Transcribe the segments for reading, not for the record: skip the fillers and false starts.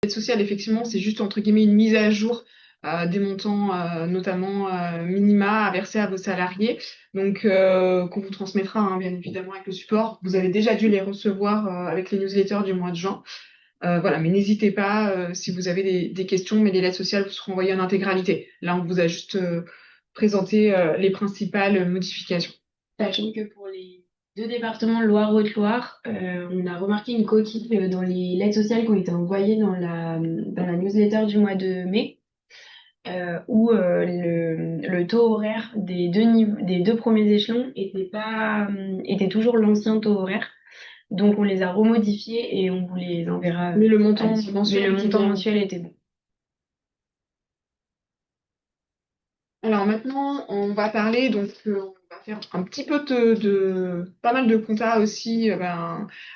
L'aide sociale, effectivement, c'est juste entre guillemets une mise à jour des montants, notamment minima, à verser à vos salariés. Donc, qu'on vous transmettra, hein, bien évidemment, avec le support. Vous avez déjà dû les recevoir avec les newsletters du mois de juin. Voilà, mais n'hésitez pas si vous avez des questions, mais les lettres sociales vous seront envoyées en intégralité. Là, on vous a juste présenté les principales modifications. Sachant que pour les deux départements Loire-Haute-Loire, on a remarqué une coquille dans les lettres sociales qui ont été envoyées dans la newsletter du mois de mai, où le taux horaire des deux premiers échelons était toujours l'ancien taux horaire. Donc on les a remodifiés et on vous les enverra Mais le à montant l'issue. Mais mensuel le était montant bien. mensuel était bon. Alors maintenant, on va parler, donc on va faire un petit peu pas mal de compta aussi,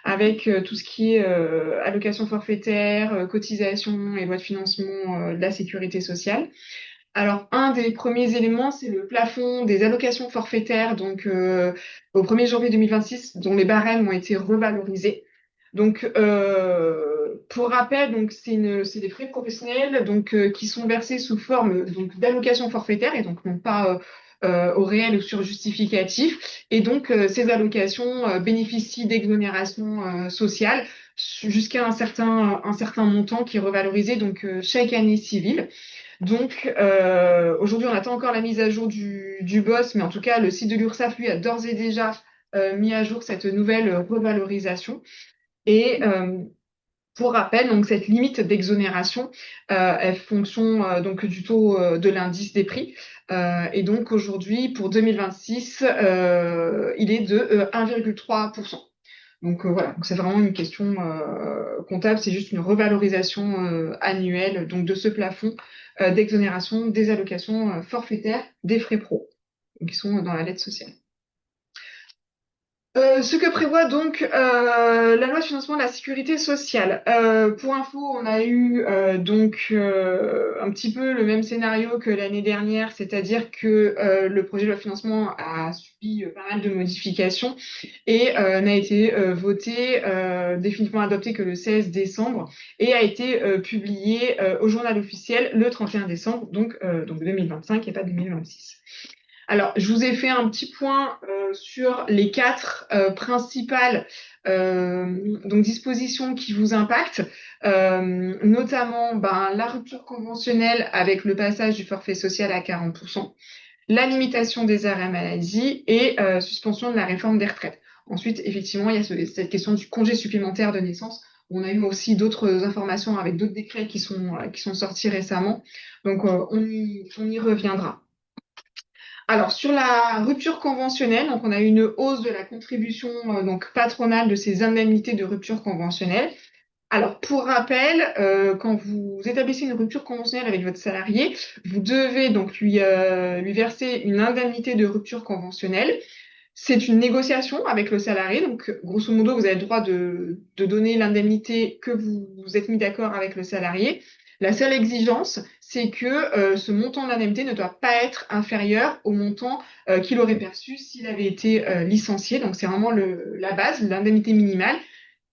avec tout ce qui est allocation forfaitaire, cotisation et loi de financement de la sécurité sociale. Alors, un des premiers éléments, c'est le plafond des allocations forfaitaires, donc au 1er janvier 2026, dont les barèmes ont été revalorisés. Donc, pour rappel, donc c'est des frais professionnels donc qui sont versés sous forme donc d'allocations forfaitaires et donc non pas au réel ou sur justificatif. Et donc, ces allocations bénéficient d'exonérations sociales jusqu'à un certain montant qui est revalorisé donc chaque année civile. Donc aujourd'hui, on attend encore la mise à jour du BOSS, mais en tout cas, le site de l'URSSAF, lui, a d'ores et déjà mis à jour cette nouvelle revalorisation. Et pour rappel, donc cette limite d'exonération, elle fonction donc du taux de l'indice des prix. Et donc aujourd'hui, pour 2026, il est de 1,3%. Donc voilà, donc c'est vraiment une question comptable, c'est juste une revalorisation annuelle donc de ce plafond d'exonération des allocations forfaitaires des frais pro, qui sont dans la lettre sociale. Ce que prévoit donc la loi de financement de la sécurité sociale. Pour info, on a eu un petit peu le même scénario que l'année dernière, c'est-à-dire que le projet de loi de financement a subi pas mal de modifications et n'a été voté, définitivement adopté que le 16 décembre et a été publié au journal officiel le 31 décembre, donc 2025 et pas 2026. Alors, je vous ai fait un petit point sur les quatre principales donc dispositions qui vous impactent, notamment la rupture conventionnelle avec le passage du forfait social à 40%, la limitation des arrêts maladie et suspension de la réforme des retraites. Ensuite, effectivement, il y a cette question du congé supplémentaire de naissance. On a eu aussi d'autres informations avec d'autres décrets qui sont sortis récemment. Donc, on y reviendra. Alors, sur la rupture conventionnelle, donc on a eu une hausse de la contribution donc patronale de ces indemnités de rupture conventionnelle. Alors, pour rappel, quand vous établissez une rupture conventionnelle avec votre salarié, vous devez donc lui verser une indemnité de rupture conventionnelle. C'est une négociation avec le salarié, donc grosso modo, vous avez le droit de donner l'indemnité que vous êtes mis d'accord avec le salarié. La seule exigence, c'est que ce montant d'indemnité ne doit pas être inférieur au montant qu'il aurait perçu s'il avait été licencié. Donc c'est vraiment la base, l'indemnité minimale,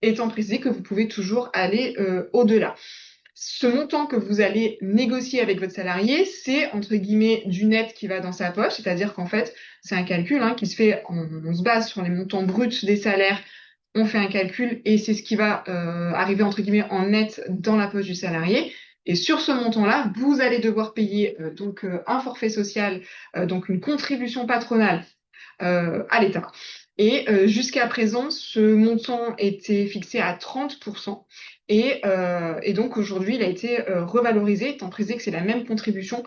étant précisé que vous pouvez toujours aller au-delà. Ce montant que vous allez négocier avec votre salarié, c'est entre guillemets du net qui va dans sa poche, c'est-à-dire qu'en fait, c'est un calcul qui se fait, on se base sur les montants bruts des salaires, on fait un calcul et c'est ce qui va arriver entre guillemets en net dans la poche du salarié. Et sur ce montant-là, vous allez devoir payer un forfait social, donc une contribution patronale à l'État. Et jusqu'à présent, ce montant était fixé à 30%. Et donc aujourd'hui, il a été revalorisé, étant précisé que c'est la même contribution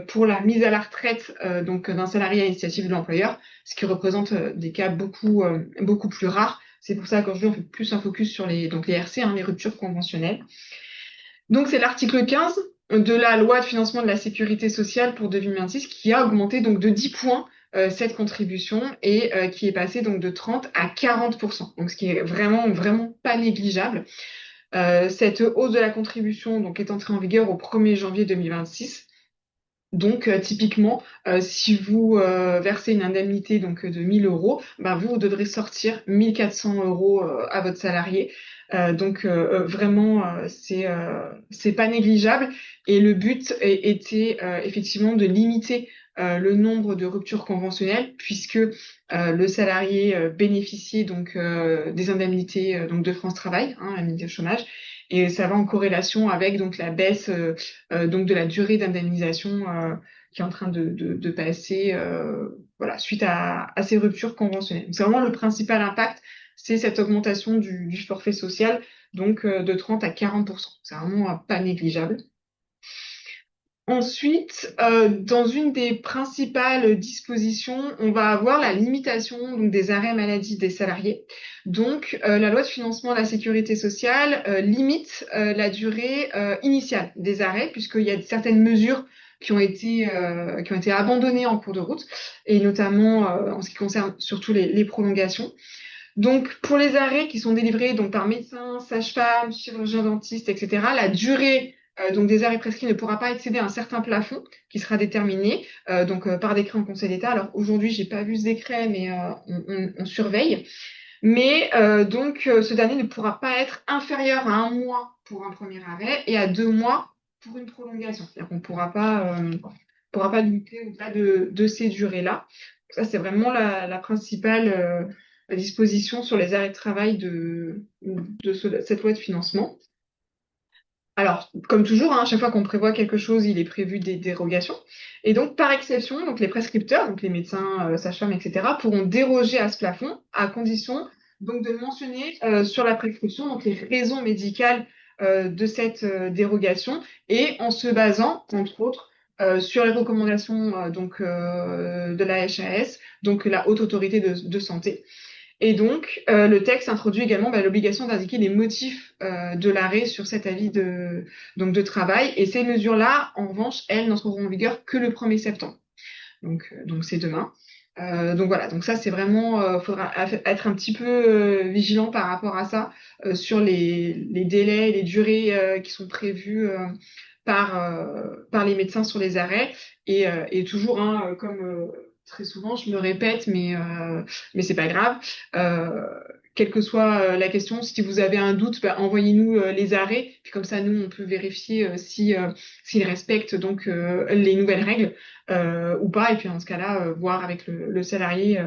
pour la mise à la retraite donc d'un salarié à l'initiative de l'employeur, ce qui représente des cas beaucoup plus rares. C'est pour ça qu'aujourd'hui, on fait plus un focus sur donc les RC, les ruptures conventionnelles. Donc c'est l'article 15 de la loi de financement de la sécurité sociale pour 2026 qui a augmenté donc de 10 points cette contribution et qui est passée donc de 30 à 40%. Donc ce qui est vraiment pas négligeable. Cette hausse de la contribution donc est entrée en vigueur au 1er janvier 2026. Donc typiquement, si vous versez une indemnité donc de 1 000 euros, vous devrez sortir 1 400 euros à votre salarié Vraiment, c'est pas négligeable. Et le but était effectivement de limiter le nombre de ruptures conventionnelles, puisque le salarié bénéficiait donc des indemnités donc de France Travail, hein, indemnité de chômage, et ça va en corrélation avec donc la baisse donc de la durée d'indemnisation qui est en train de passer voilà suite à ces ruptures conventionnelles. Donc, c'est vraiment le principal impact, c'est cette augmentation du forfait social donc de 30 à 40%. C'est vraiment pas négligeable. Ensuite, dans une des principales dispositions, on va avoir la limitation donc, des arrêts maladie des salariés. Donc, la loi de financement de la sécurité sociale limite la durée initiale des arrêts, puisqu'il y a certaines mesures qui ont été abandonnées en cours de route, et notamment en ce qui concerne surtout les prolongations. Donc, pour les arrêts qui sont délivrés donc par médecin, sage-femme, chirurgien dentiste, etc., la durée donc des arrêts prescrits ne pourra pas excéder un certain plafond qui sera déterminé par décret en Conseil d'État. Alors aujourd'hui, j'ai pas vu ce décret, mais on surveille. Mais ce dernier ne pourra pas être inférieur à un mois pour un premier arrêt et à 2 mois pour une prolongation. C'est-à-dire qu'on pourra pas limiter au-delà de ces durées-là. Ça, c'est vraiment la principale disposition sur les arrêts de travail de cette loi de financement. Alors, comme toujours, hein, à chaque fois qu'on prévoit quelque chose, il est prévu des dérogations. Et donc, par exception, donc les prescripteurs, donc les médecins, sages-femmes, etc., pourront déroger à ce plafond à condition donc de mentionner sur la prescription donc les raisons médicales de cette dérogation et en se basant, entre autres, sur les recommandations de la HAS, donc la Haute Autorité de Santé. Et donc, le texte introduit également l'obligation d'indiquer les motifs de l'arrêt sur cet avis de travail. Et ces mesures-là, en revanche, elles n'entreront en vigueur que le 1er septembre. Donc c'est demain. Donc voilà, donc ça c'est vraiment, faudra être un petit peu vigilant par rapport à ça, sur les délais, les durées qui sont prévues par les médecins sur les arrêts. Et toujours, hein, comme très souvent, je me répète, mais c'est pas grave. Euh, Quelle que soit la question, si vous avez un doute, envoyez-nous les arrêts, puis comme ça, nous, on peut vérifier s'ils respectent donc les nouvelles règles ou pas, et puis dans ce cas-là, voir avec le salarié.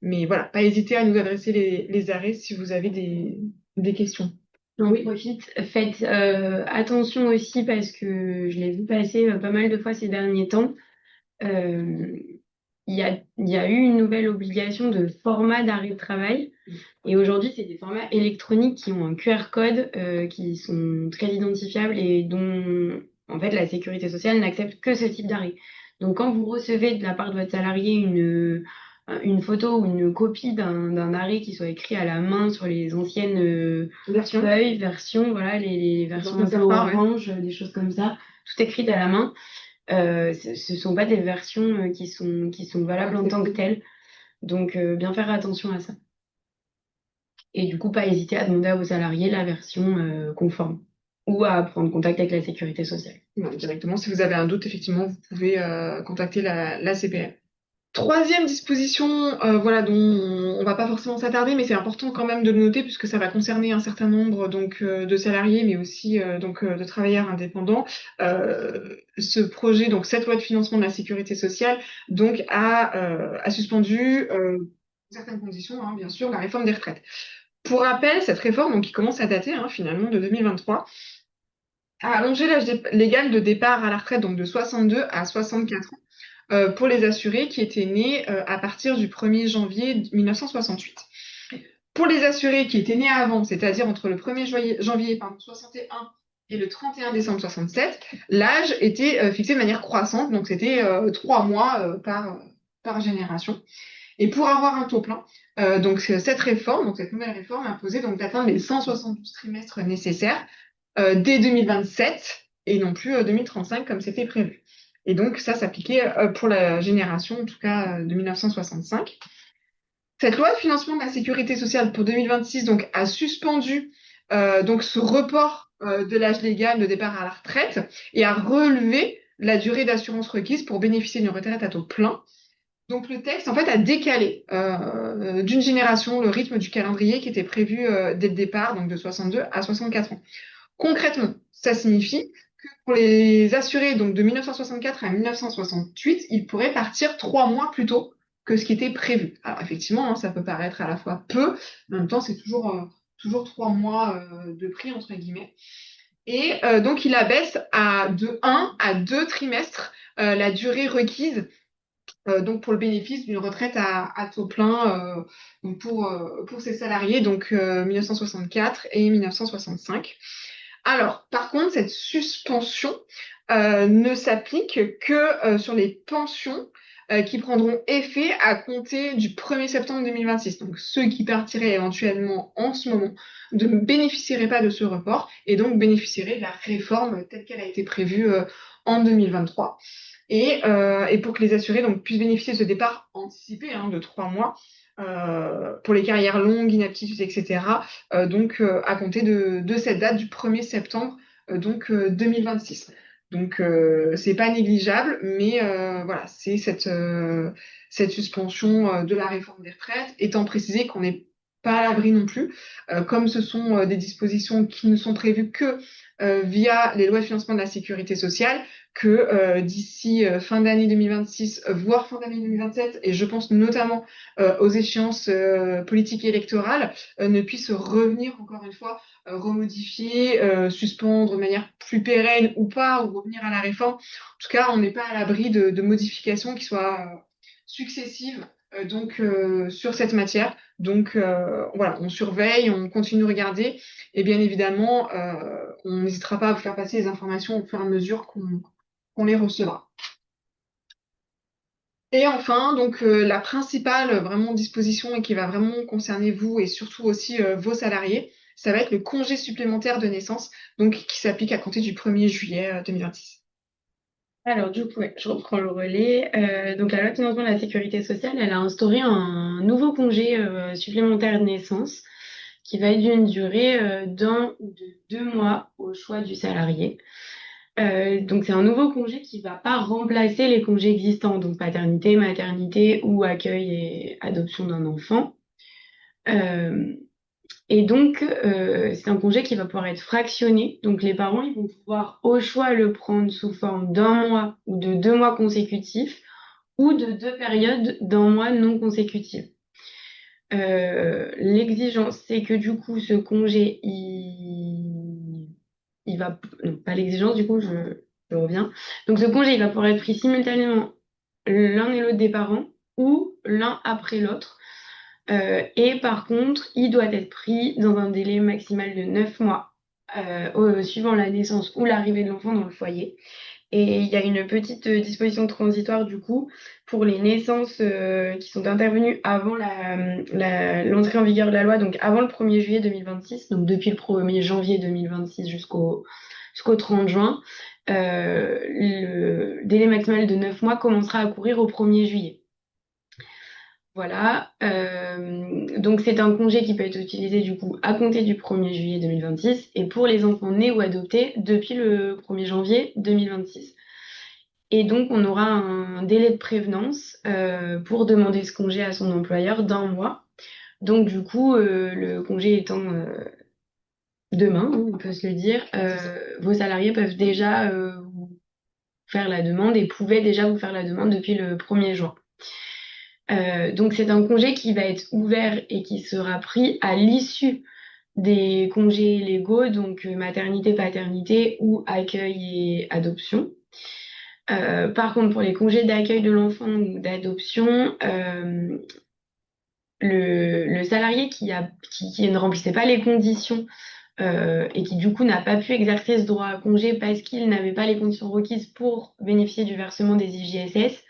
Mais voilà, pas hésiter à nous adresser les arrêts si vous avez des questions. J'en Oui. profite. Faites attention aussi parce que je l'ai vu passer pas mal de fois ces derniers temps. Euh, il y a eu une nouvelle obligation de format d'arrêt de travail. Et aujourd'hui, c'est des formats électroniques qui ont un QR code, qui sont très identifiables et dont, en fait, la sécurité sociale n'accepte que ce type d'arrêt. Donc, quand vous recevez de la part de votre salarié une photo ou une copie d'un arrêt qui soit écrit à la main sur les anciennes Version. feuilles, versions, voilà, les versions un peu Ouais. orange, des choses comme ça, tout écrit à la main, ce sont pas des versions qui sont valables en tant que telles. Donc, bien faire attention à ça. Et du coup, pas hésiter à demander à vos salariés la version conforme ou à prendre contact avec la sécurité sociale. Ouais, directement, si vous avez un doute, effectivement, vous pouvez contacter la CPM. Troisième disposition, voilà, dont on va pas forcément s'attarder, mais c'est important quand même de le noter puisque ça va concerner un certain nombre donc de salariés, mais aussi de travailleurs indépendants. Ce projet, donc cette loi de financement de la sécurité sociale, donc a suspendu certaines conditions, hein, bien sûr, la réforme des retraites. Pour rappel, cette réforme, donc qui commence à dater finalement de 2023, a allongé l'âge légal de départ à la retraite donc de 62 à 64 ans pour les assurés qui étaient nés à partir du 1er janvier 1968. Pour les assurés qui étaient nés avant, c'est-à-dire entre le 1er janvier 61 et le 31 décembre 67, l'âge était fixé de manière croissante, donc c'était 3 mois par génération. Et pour avoir un taux plein, donc cette nouvelle réforme imposait donc d'atteindre les 172 trimestres nécessaires dès 2027 et non plus 2035 comme c'était prévu. Et donc ça s'appliquait pour la génération, en tout cas de 1965. Cette loi de financement de la sécurité sociale pour 2026 donc a suspendu donc ce report de l'âge légal de départ à la retraite et a relevé la durée d'assurance requise pour bénéficier d'une retraite à taux plein. Donc le texte, en fait, a décalé d'une génération le rythme du calendrier qui était prévu dès le départ, donc de 62 à 64 ans. Concrètement, ça signifie que pour les assurés donc de 1964 à 1968, ils pourraient partir 3 mois plus tôt que ce qui était prévu. Alors effectivement, hein, ça peut paraître à la fois peu, mais en même temps, c'est toujours 3 mois de prix, entre guillemets. Et donc, il abaisse de 1 à 2 trimestres la durée requise donc pour le bénéfice d'une retraite à taux plein donc pour ces salariés, donc 1964 et 1965. Alors, par contre, cette suspension ne s'applique que sur les pensions qui prendront effet à compter du 1er septembre 2026. Donc, ceux qui partiraient éventuellement en ce moment ne bénéficieraient pas de ce report et donc bénéficieraient de la réforme telle qu'elle a été prévue en 2023. Et pour que les assurés donc, puissent bénéficier de ce départ anticipé de 3 mois pour les carrières longues, inaptitudes, etc., à compter de cette date du 1er septembre 2026. Donc c'est pas négligeable, mais voilà, c'est cette suspension de la réforme des retraites, étant précisé qu'on n'est pas à l'abri non plus, comme ce sont des dispositions qui ne sont prévues que via les lois de financement de la sécurité sociale, que d'ici fin d'année 2026, voire fin d'année 2027, et je pense notamment aux échéances politiques et électorales, ne puissent revenir encore une fois remodifier, suspendre de manière plus pérenne ou pas, ou revenir à la réforme. En tout cas, on n'est pas à l'abri de modifications qui soient successives sur cette matière. Donc voilà, on surveille, on continue de regarder, et bien évidemment, on n'hésitera pas à vous faire passer les informations au fur et à mesure qu'on les recevra. Et enfin, donc la principale vraiment disposition et qui va vraiment concerner vous et surtout aussi vos salariés, ça va être le congé supplémentaire de naissance, donc qui s'applique à compter du 1er juillet 2026. Alors du coup, ouais, je reprends le relais. Donc la loi de financement de la sécurité sociale, elle a instauré un nouveau congé supplémentaire de naissance qui va être d'une durée d'un ou de 2 mois au choix du salarié. Donc c'est un nouveau congé qui va pas remplacer les congés existants, donc paternité, maternité ou accueil et adoption d'un enfant. Euh, et donc c'est un congé qui va pouvoir être fractionné. Donc les parents ils vont pouvoir au choix le prendre sous forme d'un mois ou de 2 mois consécutifs ou de 2 périodes d'un mois non consécutifs. L'exigence, c'est que du coup, ce congé, il va, non, pas l'exigence, du coup, je reviens. Donc, ce congé, il va pouvoir être pris simultanément l'un et l'autre des parents ou l'un après l'autre. Et par contre, il doit être pris dans un délai maximal de 9 mois, suivant la naissance ou l'arrivée de l'enfant dans le foyer. Et il y a une petite disposition transitoire du coup pour les naissances qui sont intervenues avant l'entrée en vigueur de la loi, donc avant le 1er juillet 2026, donc depuis le 1er janvier 2026 jusqu'au 30 juin. Le délai maximal de 9 mois commencera à courir au 1er juillet. Voilà, donc c'est un congé qui peut être utilisé du coup à compter du 1er juillet 2026 et pour les enfants nés ou adoptés depuis le 1er janvier 2026. Et donc on aura un délai de prévenance pour demander ce congé à son employeur d'un mois. Donc du coup, le congé étant demain, hein, on peut se le dire, vos salariés peuvent déjà vous faire la demande et pouvaient déjà vous faire la demande depuis le 1er juin. Donc c'est un congé qui va être ouvert et qui sera pris à l'issue des congés légaux, donc maternité, paternité ou accueil et adoption. Par contre, pour les congés d'accueil de l'enfant ou d'adoption, le salarié qui ne remplissait pas les conditions et qui du coup n'a pas pu exercer ce droit à congé parce qu'il n'avait pas les conditions requises pour bénéficier du versement des IJSS,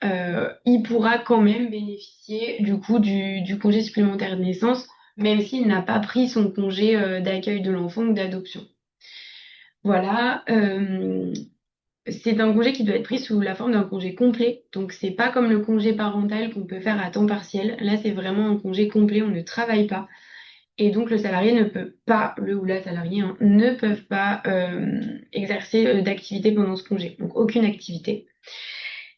il pourra quand même bénéficier du coup du congé supplémentaire de naissance, même s'il n'a pas pris son congé d'accueil de l'enfant ou d'adoption. Voilà. C'est un congé qui doit être pris sous la forme d'un congé complet. Donc, c'est pas comme le congé parental qu'on peut faire à temps partiel. Là, c'est vraiment un congé complet. On ne travaille pas. Et donc, le salarié ne peut pas, le ou la salariée, hein, ne peuvent pas exercer d'activité pendant ce congé. Donc, aucune activité.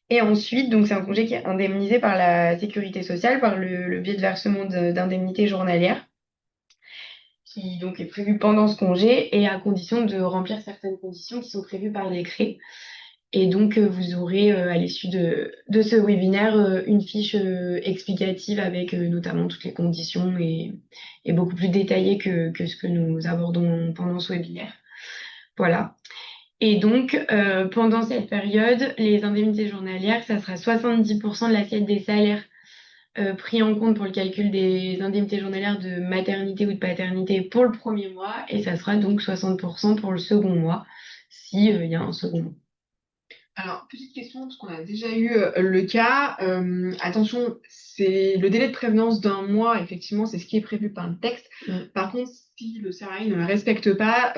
Et ensuite, donc c'est un congé qui est indemnisé par la sécurité sociale par le biais de versement d'indemnités journalières, qui donc est prévu pendant ce congé et à condition de remplir certaines conditions qui sont prévues par décret. Et donc, vous aurez à l'issue de ce webinaire une fiche explicative avec notamment toutes les conditions et beaucoup plus détaillée que ce que nous abordons pendant ce webinaire. Voilà. Et donc, pendant cette période, les indemnités journalières, ça sera 70% de l'assiette des salaires pris en compte pour le calcul des indemnités journalières de maternité ou de paternité pour le premier mois, et ça sera donc 60% pour le second mois, si il y a un second mois. Alors, petite question, parce qu'on a déjà eu le cas. Attention, c'est le délai de prévenance d'un mois, effectivement, c'est ce qui est prévu par le texte. Par contre, si le salarié ne le respecte pas,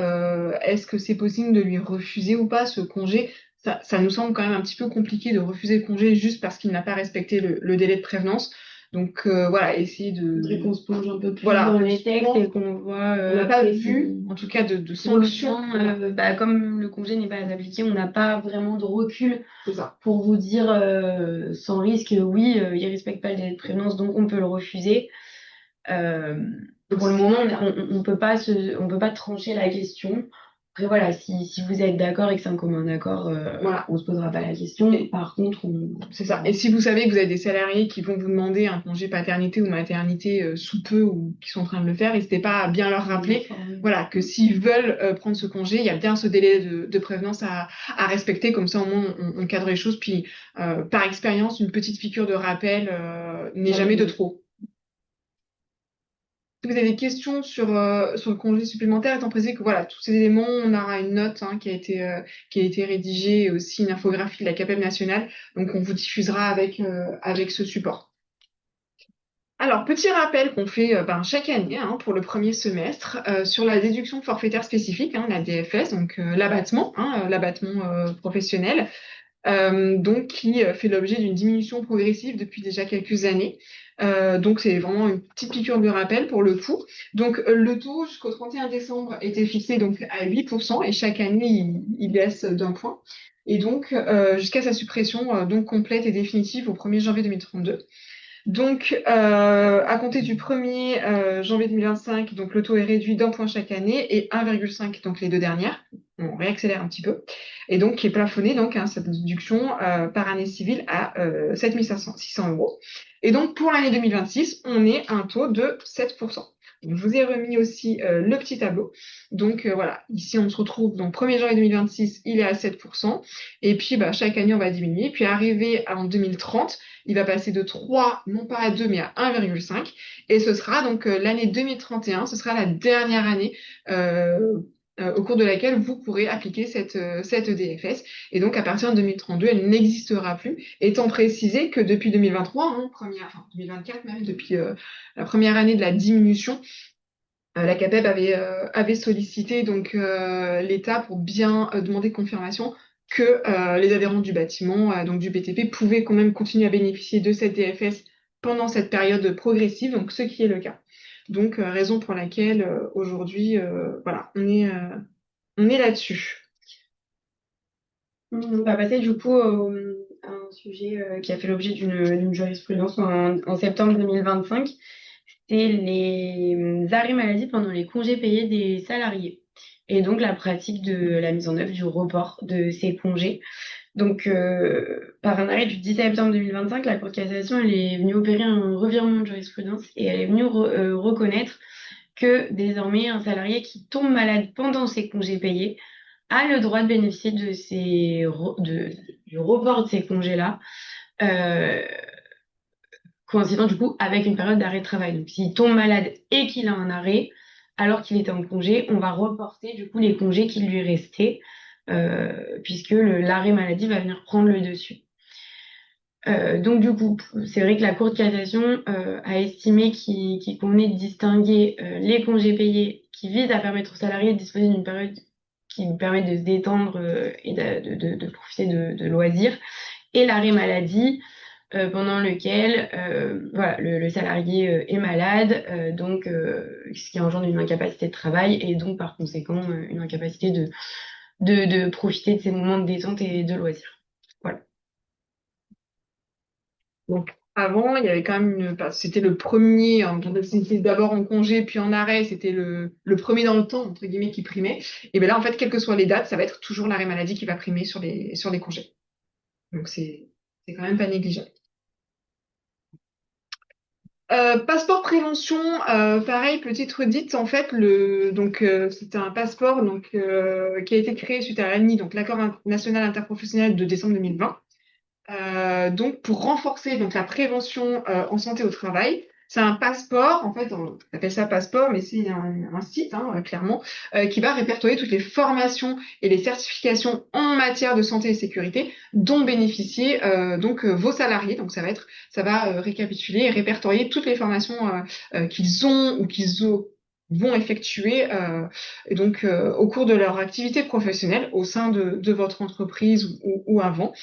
est-ce que c'est possible de lui refuser ou pas ce congé? Ça nous semble quand même un petit peu compliqué de refuser le congé juste parce qu'il n'a pas respecté le délai de prévenance. Donc voilà, essayer Faudrait de... qu'on se plonge un peu plus Voilà, dans les textes et qu'on voit on n'a pas après vu, en tout cas, de sanctions. comme le congé n'est pas appliqué, on n'a pas vraiment de recul C'est ça. pour vous dire sans risque, oui, il respecte pas le délai de prévenance, donc on peut le refuser. Pour le moment, on peut pas trancher la question. Après, voilà, si vous êtes d'accord et que c'est un commun accord, Voilà. on se posera pas la question. Par contre, C'est ça. Et si vous savez que vous avez des salariés qui vont vous demander un congé paternité ou maternité sous peu ou qui sont en train de le faire, n'hésitez pas à bien leur rappeler, voilà, que s'ils veulent prendre ce congé, il y a bien ce délai de prévenance à respecter. Comme ça, au moins, on cadre les choses. Puis, par expérience, une petite piqûre de rappel n'est jamais de trop. Si vous avez des questions sur le congé supplémentaire, étant précisé que voilà, tous ces éléments, on aura une note qui a été rédigée et aussi une infographie de la CAPEB nationale. Donc, on vous diffusera avec ce support. Alors, petit rappel qu'on fait chaque année pour le premier semestre sur la déduction forfaitaire spécifique, la DFS, donc l'abattement professionnel. Donc qui fait l'objet d'une diminution progressive depuis déjà quelques années. Donc c'est vraiment une petite piqûre de rappel pour le coup. Donc le taux jusqu'au 31 décembre était fixé donc à 8% et chaque année il baisse d'un point. Et donc jusqu'à sa suppression donc complète et définitive au 1er janvier 2032. Donc, à compter du 1er janvier 2025, donc le taux est réduit d'un point chaque année et 1,5 donc les deux dernières. On réaccélère un petit peu. Et donc, qui est plafonné, donc, cette déduction par année civile à 7 600 euros. Et donc, pour l'année 2026, on est à un taux de 7%. Donc, je vous ai remis aussi le petit tableau. Donc, voilà, ici, on se retrouve, donc, 1er janvier 2026, il est à 7%. Et puis, chaque année, on va diminuer. Puis, arrivé en 2030, il va passer de 3, non pas à 2, mais à 1,5. Et ce sera donc l'année 2031, ce sera la dernière année au cours de laquelle vous pourrez appliquer cette DFS. Et donc, à partir de 2032, elle n'existera plus, étant précisé que depuis 2023, 2024 même, depuis la première année de la diminution, la CAPEB avait sollicité donc l'État pour bien demander confirmation que les adhérents du bâtiment, donc du BTP, pouvaient quand même continuer à bénéficier de cette DFS pendant cette période progressive, donc ce qui est le cas. Donc raison pour laquelle aujourd'hui, voilà, on est là-dessus. On va passer du coup à un sujet qui a fait l'objet d'une jurisprudence en septembre 2025. C'est les arrêts maladie pendant les congés payés des salariés. Et donc la pratique de la mise en œuvre du report de ces congés. Donc, par un arrêt du 10 septembre 2025, la Cour de cassation elle est venue opérer un revirement de jurisprudence et elle est venue reconnaître que désormais un salarié qui tombe malade pendant ses congés payés a le droit de bénéficier du report de ces congés-là, euh, coïncidant du coup avec une période d'arrêt de travail. Donc s'il tombe malade et qu'il a un arrêt, alors qu'il était en congé, on va reporter du coup les congés qui lui restaient, puisque l'arrêt maladie va venir prendre le dessus. Donc du coup, c'est vrai que la Cour de cassation a estimé qu'il convenait de distinguer les congés payés qui visent à permettre aux salariés de disposer d'une période qui nous permet de se détendre et de profiter de loisirs, et l'arrêt maladie pendant lequel voilà, le salarié est malade, donc ce qui engendre une incapacité de travail et donc par conséquent une incapacité de profiter de ces moments de détente et de loisirs. Voilà. Donc avant, il y avait quand même c'était le premier, hein, c'était d'abord en congé puis en arrêt, c'était le premier dans le temps entre guillemets qui primait. Et bien là, en fait, quelles que soient les dates, ça va être toujours l'arrêt maladie qui va primer sur les congés. Donc c'est quand même pas négligeable. Passeport prévention, pareil, petite redite, en fait, c'était un passeport qui a été créé suite à l'ANI, donc l'accord national interprofessionnel de décembre 2020. Donc pour renforcer donc la prévention en santé au travail. C'est un passeport, en fait, on appelle ça passeport, mais c'est un site, hein, clairement, qui va répertorier toutes les formations et les certifications en matière de santé et sécurité dont bénéficient vos salariés. Donc ça va récapituler et répertorier toutes les formations qu'ils ont ou vont effectuer au cours de leur activité professionnelle au sein de votre entreprise ou avant.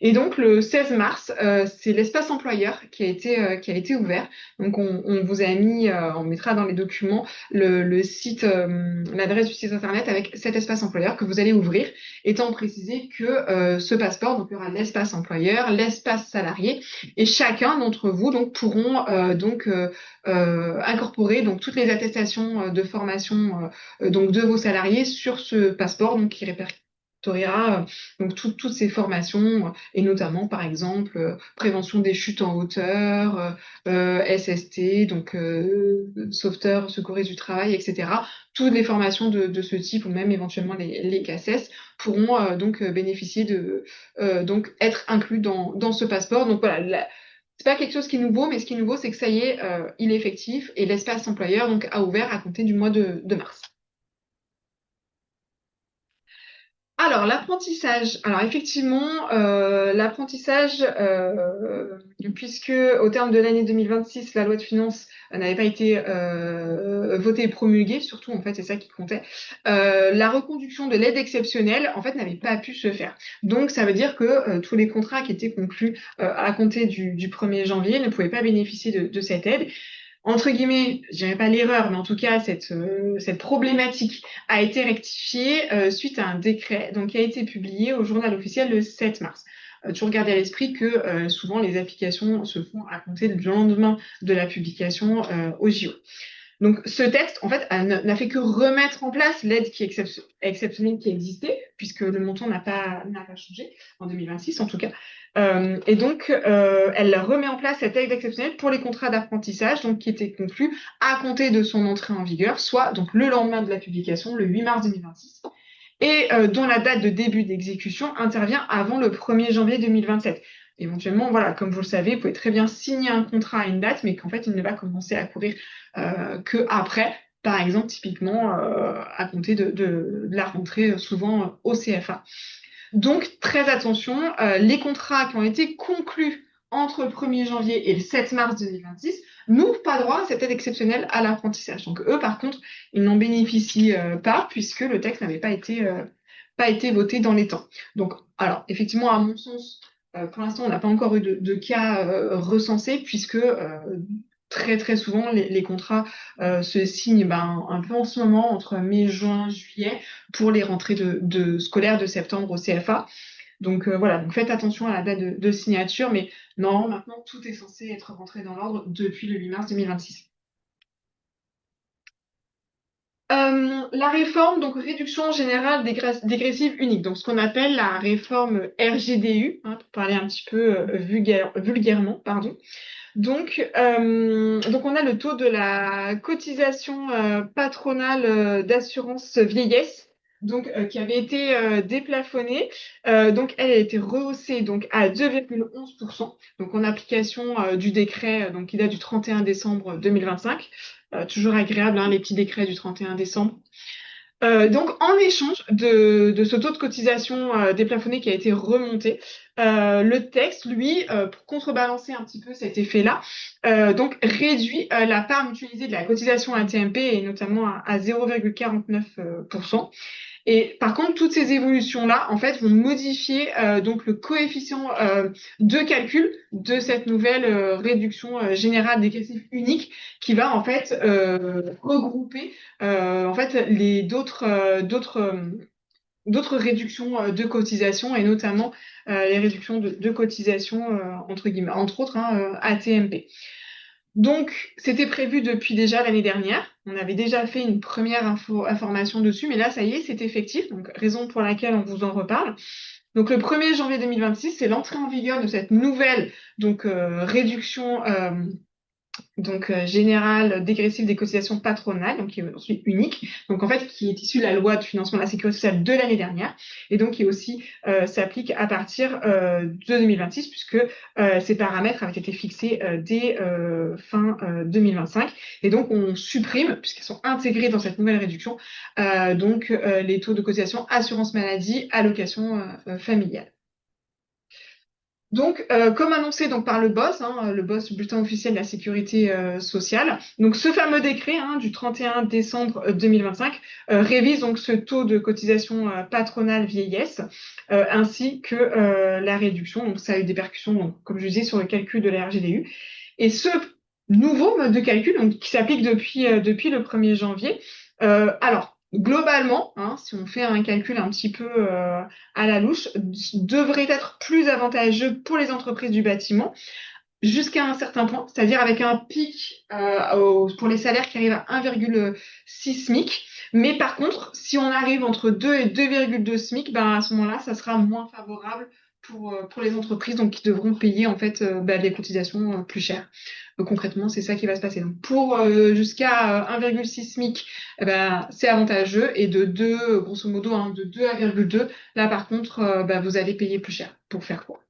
Et donc le 16 mars, c'est l'espace employeur qui a été ouvert. Donc on vous a mis, on mettra dans les documents le site, l'adresse du site internet avec cet espace employeur que vous allez ouvrir, étant précisé que ce passeport, donc il y aura l'espace employeur, l'espace salarié, et chacun d'entre vous donc pourront incorporer donc toutes les attestations de formation donc de vos salariés sur ce passeport donc qui répertoriera donc toutes ces formations et notamment par exemple prévention des chutes en hauteur, SST, donc sauveteur, secouriste du travail, etc. Toutes les formations de ce type ou même éventuellement les CACES pourront bénéficier donc être inclus dans ce passeport. Donc voilà, c'est pas quelque chose qui est nouveau, mais ce qui est nouveau, c'est que ça y est, il est effectif et l'espace employeur donc a ouvert à compter du mois de mars. Alors, l'apprentissage. Alors, effectivement, l'apprentissage, puisque au terme de l'année 2026, la loi de finances n'avait pas été votée et promulguée, surtout, en fait, c'est ça qui comptait, la reconduction de l'aide exceptionnelle, en fait, n'avait pas pu se faire. Donc, ça veut dire que tous les contrats qui étaient conclus à compter du 1er janvier ne pouvaient pas bénéficier de cette aide entre guillemets, je dirais pas l'erreur, mais en tout cas cette problématique a été rectifiée suite à un décret donc qui a été publié au journal officiel le 7 mars. Toujours garder à l'esprit que souvent les applications se font à compter du lendemain de la publication au JO. Donc ce texte, en fait, n'a fait que remettre en place l'aide exceptionnelle qui existait, puisque le montant n'a pas changé en 2026 en tout cas. Et donc, elle remet en place cette aide exceptionnelle pour les contrats d'apprentissage, donc qui étaient conclus à compter de son entrée en vigueur, soit donc le lendemain de la publication, le 8 mars 2026, et dont la date de début d'exécution intervient avant le 1er janvier 2027. Éventuellement, voilà, comme vous le savez, vous pouvez très bien signer un contrat à une date, mais qu'en fait, il ne va commencer à courir que après, par exemple, typiquement à compter de la rentrée, souvent au CFA. Donc, très attention, les contrats qui ont été conclus entre le 1er janvier et le 7 mars 2026 n'ouvrent pas droit à cette aide exceptionnelle à l'apprentissage. Donc, eux, par contre, ils n'en bénéficient pas puisque le texte n'avait pas été voté dans les temps. Donc, alors, effectivement, à mon sens, pour l'instant, on n'a pas encore eu de cas recensés puisque très très souvent les contrats se signent un peu en ce moment entre mai, juin, juillet pour les rentrées de scolaires de septembre au CFA. Donc voilà, donc faites attention à la date de signature, mais non, maintenant tout est censé être rentré dans l'ordre depuis le 8 mars 2026. La réforme, donc réduction générale dégressive unique, donc ce qu'on appelle la réforme RGDU, hein, pour parler un petit peu vulgairement, pardon. Donc on a le taux de la cotisation patronale d'assurance vieillesse, qui avait été déplafonnée. Donc elle a été rehaussée donc à 2,11%, donc en application du décret donc qui date du 31 décembre 2025. Toujours agréable, hein, les petits décrets du 31 décembre. Donc, en échange de ce taux de cotisation déplafonné qui a été remonté, le texte, lui, pour contrebalancer un petit peu cet effet-là, donc réduit la part mutualisée de la cotisation AT-MP et notamment à 0,49%. Et par contre, toutes ces évolutions-là, en fait, vont modifier donc le coefficient de calcul de cette nouvelle réduction générale dégressive unique qui va en fait regrouper en fait les d'autres d'autres réductions de cotisations et notamment les réductions de cotisations entre guillemets, entre autres AT-MP. Donc, c'était prévu depuis déjà l'année dernière. On avait déjà fait une première information dessus, mais là, ça y est, c'est effectif. Donc, raison pour laquelle on vous en reparle. Donc, le 1er janvier 2026, c'est l'entrée en vigueur de cette nouvelle réduction générale dégressive des cotisations patronales, donc qui est ensuite unique, donc en fait qui est issue de la loi de financement de la sécurité sociale de l'année dernière, et donc qui aussi s'applique à partir de 2026, puisque ces paramètres avaient été fixés dès fin 2025, et donc on supprime, puisqu'ils sont intégrés dans cette nouvelle réduction, les taux de cotisation assurance maladie, allocation familiale. Donc, comme annoncé donc par le BOSS, Bulletin officiel de la sécurité sociale, donc ce fameux décret du 31 décembre 2025 révise donc ce taux de cotisation patronale vieillesse ainsi que la réduction. Donc, ça a eu des répercussions, donc, comme je disais, sur le calcul de la RGDU. Et ce nouveau mode de calcul, donc, qui s'applique depuis le 1er janvier, alors, globalement, si on fait un calcul un petit peu à la louche, devrait être plus avantageux pour les entreprises du bâtiment jusqu'à un certain point, c'est-à-dire avec un pic pour les salaires qui arrivent à 1,6 SMIC. Mais par contre, si on arrive entre 2 et 2,2 SMIC, ben à ce moment-là, ça sera moins favorable pour les entreprises, donc qui devront payer en fait des cotisations plus chères. Concrètement, c'est ça qui va se passer. Donc pour jusqu'à 1,6 SMIC, eh ben, c'est avantageux, et de 2, grosso modo, de 2 à 1,2, là par contre, vous allez payer plus cher pour faire quoi.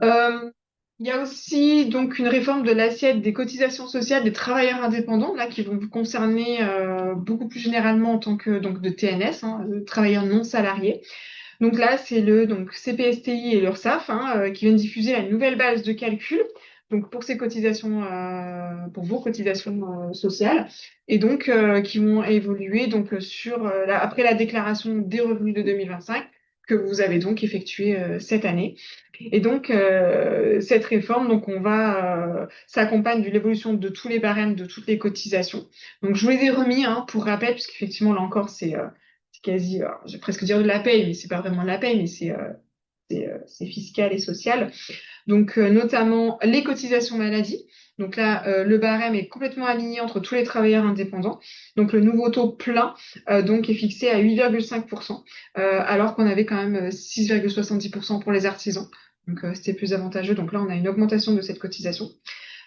Euh, il y a aussi donc une réforme de l'assiette des cotisations sociales des travailleurs indépendants là qui vont vous concerner beaucoup plus généralement en tant que donc de TNS, travailleurs non salariés. Donc là, c'est le CPSTI et l'URSSAF qui viennent diffuser la nouvelle base de calcul. Donc pour ces cotisations, pour vos cotisations sociales, et donc qui vont évoluer donc après la déclaration des revenus de 2025 que vous avez donc effectué cette année. Et donc cette réforme, donc on va s'accompagne de l'évolution de tous les barèmes de toutes les cotisations. Donc je vous les ai remis pour rappel, puisqu'effectivement là encore c'est quasi, alors, je vais presque dire de la paye, mais c'est pas vraiment de la paye, mais c'est fiscal et social. Donc, notamment les cotisations maladie. Donc là, le barème est complètement aligné entre tous les travailleurs indépendants. Donc, le nouveau taux plein est fixé à 8,5%, alors qu'on avait quand même 6,70% pour les artisans. Donc, c'était plus avantageux. Donc là, on a une augmentation de cette cotisation.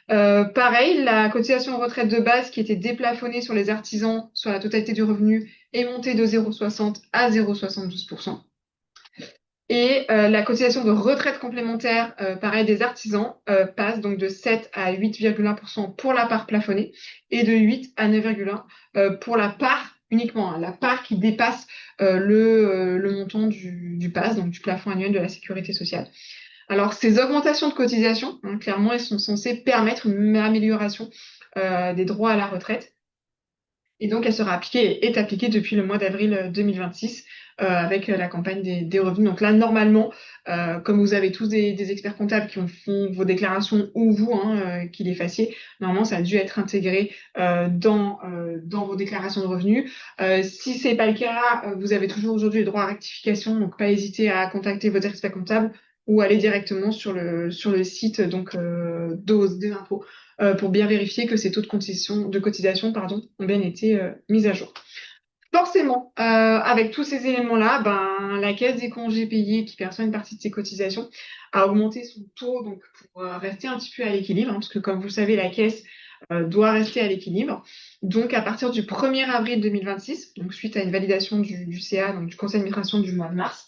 Pareil, la cotisation retraite de base qui était déplafonnée sur les artisans sur la totalité du revenu est montée de 0,60 à 0,72%. Et la cotisation de retraite complémentaire, pareil, des artisans, passe donc de 7 à 8,1% pour la part plafonnée et de 8 à 9,1 pour la part uniquement, la part qui dépasse le montant du PAS, donc du plafond annuel de la sécurité sociale. Alors, ces augmentations de cotisation, clairement, elles sont censées permettre une amélioration des droits à la retraite. Et donc, elle sera appliquée et est appliquée depuis le mois d'avril 2026 avec la campagne des revenus. Donc là, normalement, comme vous avez tous des experts comptables qui font vos déclarations ou vous qui les fassiez, normalement, ça a dû être intégré dans vos déclarations de revenus. Si c'est pas le cas, vous avez toujours aujourd'hui le droit à rectification, donc pas hésiter à contacter votre expert comptable ou aller directement sur le site d'OSE des impôts pour bien vérifier que ces taux de cotisation ont bien été mis à jour. Forcément, avec tous ces éléments-là, la caisse des congés payés qui perçoit une partie de ses cotisations a augmenté son taux donc pour rester un petit peu à l'équilibre, parce que comme vous le savez, la caisse doit rester à l'équilibre. Donc à partir du 1er avril 2026, donc suite à une validation du CA, donc du conseil d'administration du mois de mars,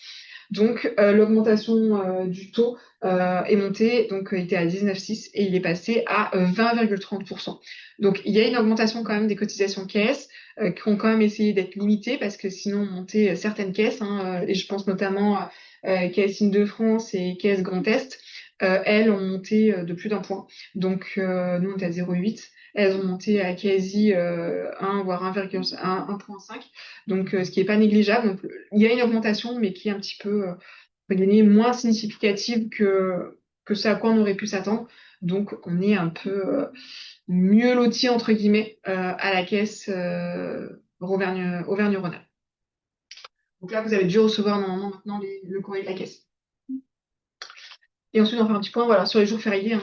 donc l'augmentation du taux est montée, donc il était à 19,6 et il est passé à 20,30%. Donc il y a une augmentation quand même des cotisations caisses qui ont quand même essayé d'être limitées parce que sinon on montait certaines caisses, et je pense notamment à Caisse Île-de-France et Caisse Grand Est, elles ont monté de plus d'un point. Donc nous on était à 0,8. Elles ont monté à quasi 1, voire 1,5. Donc, ce qui n'est pas négligeable. Donc, il y a une augmentation, mais qui est un petit peu moins significative que ce à quoi on aurait pu s'attendre. Donc, on est un peu mieux loti, entre guillemets, à la caisse. Auvergne-Rhône-Alpes. Donc là, vous avez dû recevoir normalement maintenant le courrier de la caisse. Et ensuite, on va faire un petit point voilà, sur les jours fériés, hein.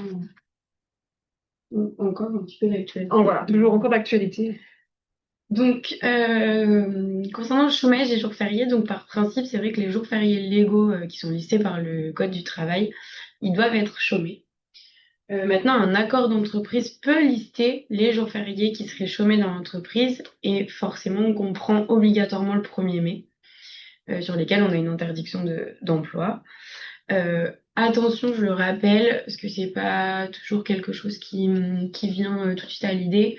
Encore un petit peu d'actualité. Voilà, toujours encore d'actualité. Donc, concernant le chômage et les jours fériés, donc par principe, c'est vrai que les jours fériés légaux qui sont listés par le Code du travail, ils doivent être chômés. Maintenant, un accord d'entreprise peut lister les jours fériés qui seraient chômés dans l'entreprise et forcément, on comprend obligatoirement le 1er mai, sur lesquels on a une interdiction d'emploi. Attention, je le rappelle, parce que c'est pas toujours quelque chose qui vient tout de suite à l'idée.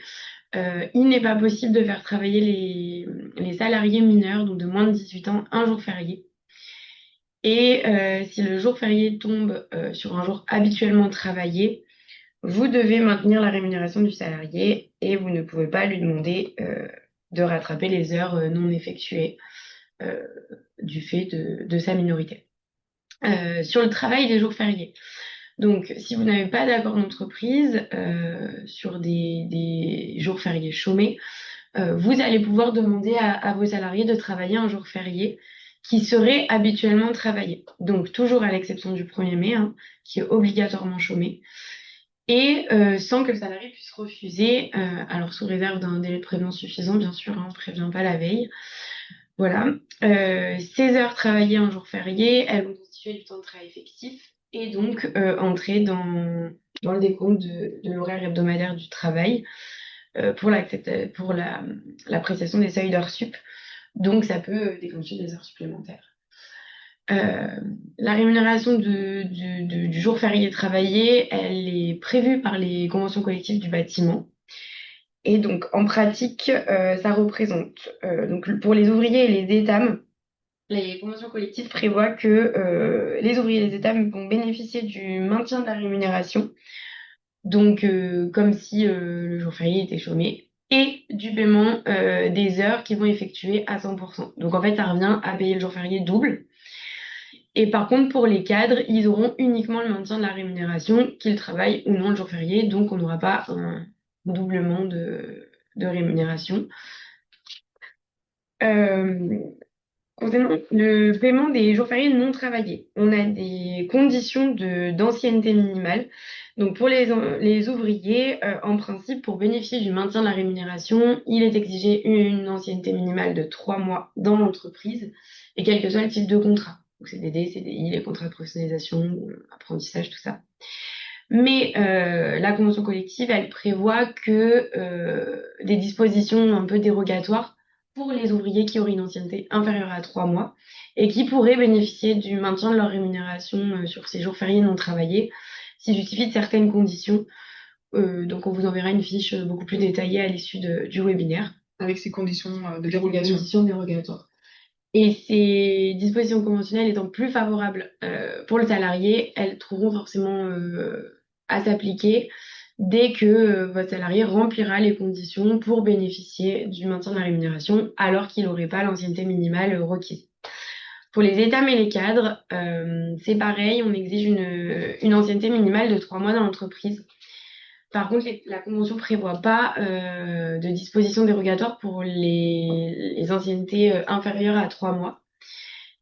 Il n'est pas possible de faire travailler les salariés mineurs, donc de moins de 18 ans, un jour férié. Et si le jour férié tombe sur un jour habituellement travaillé, vous devez maintenir la rémunération du salarié et vous ne pouvez pas lui demander de rattraper les heures non effectuées euh, du fait de sa minorité. Sur le travail des jours fériés. Donc, si vous n'avez pas d'accord d'entreprise sur des jours fériés chômés, vous allez pouvoir demander à vos salariés de travailler un jour férié qui serait habituellement travaillé. Donc, toujours à l'exception du 1er mai, hein, qui est obligatoirement chômé, et sans que le salarié puisse refuser, alors sous réserve d'un délai de prévenance suffisant, bien sûr, hein, on ne prévient pas la veille. Voilà. Ces heures travaillées en jour férié, elles vont constituer du temps de travail effectif et donc entrer dans le décompte de l'horaire hebdomadaire du travail pour l'appréciation des seuils d'heures sup. Donc ça peut déclencher des heures supplémentaires. La rémunération du jour férié travaillé, elle est prévue par les conventions collectives du bâtiment. Et donc, en pratique, ça représente, donc pour les ouvriers et les étames, les conventions collectives prévoient que les ouvriers et les étames vont bénéficier du maintien de la rémunération, donc comme si le jour férié était chômé, et du paiement des heures qu'ils vont effectuer à 100%. Donc en fait, ça revient à payer le jour férié double. Et par contre, pour les cadres, ils auront uniquement le maintien de la rémunération, qu'ils travaillent ou non le jour férié, donc on n'aura pas un doublement de rémunération. Concernant le paiement des jours fériés non travaillés, on a des conditions d'ancienneté minimale. Donc pour les ouvriers, en principe, pour bénéficier du maintien de la rémunération, il est exigé une ancienneté minimale de 3 mois dans l'entreprise et quel que soit le type de contrat. Donc CDD, CDI, les contrats de professionnalisation, apprentissage, tout ça. Mais la convention collective, elle prévoit que des dispositions un peu dérogatoires pour les ouvriers qui auraient une ancienneté inférieure à 3 mois et qui pourraient bénéficier du maintien de leur rémunération sur ces jours fériés non travaillés s'il justifie de certaines conditions. Donc on vous enverra une fiche beaucoup plus détaillée à l'issue du webinaire. Avec ces conditions de dérogation. Conditions dérogatoires. Et ces dispositions conventionnelles étant plus favorables pour le salarié, elles trouveront forcément à s'appliquer dès que votre salarié remplira les conditions pour bénéficier du maintien de la rémunération alors qu'il n'aurait pas l'ancienneté minimale requise. Pour les états et les cadres, c'est pareil, on exige une ancienneté minimale de 3 mois dans l'entreprise. Par contre, la convention ne prévoit pas de dispositions dérogatoires pour les anciennetés inférieures à 3 mois.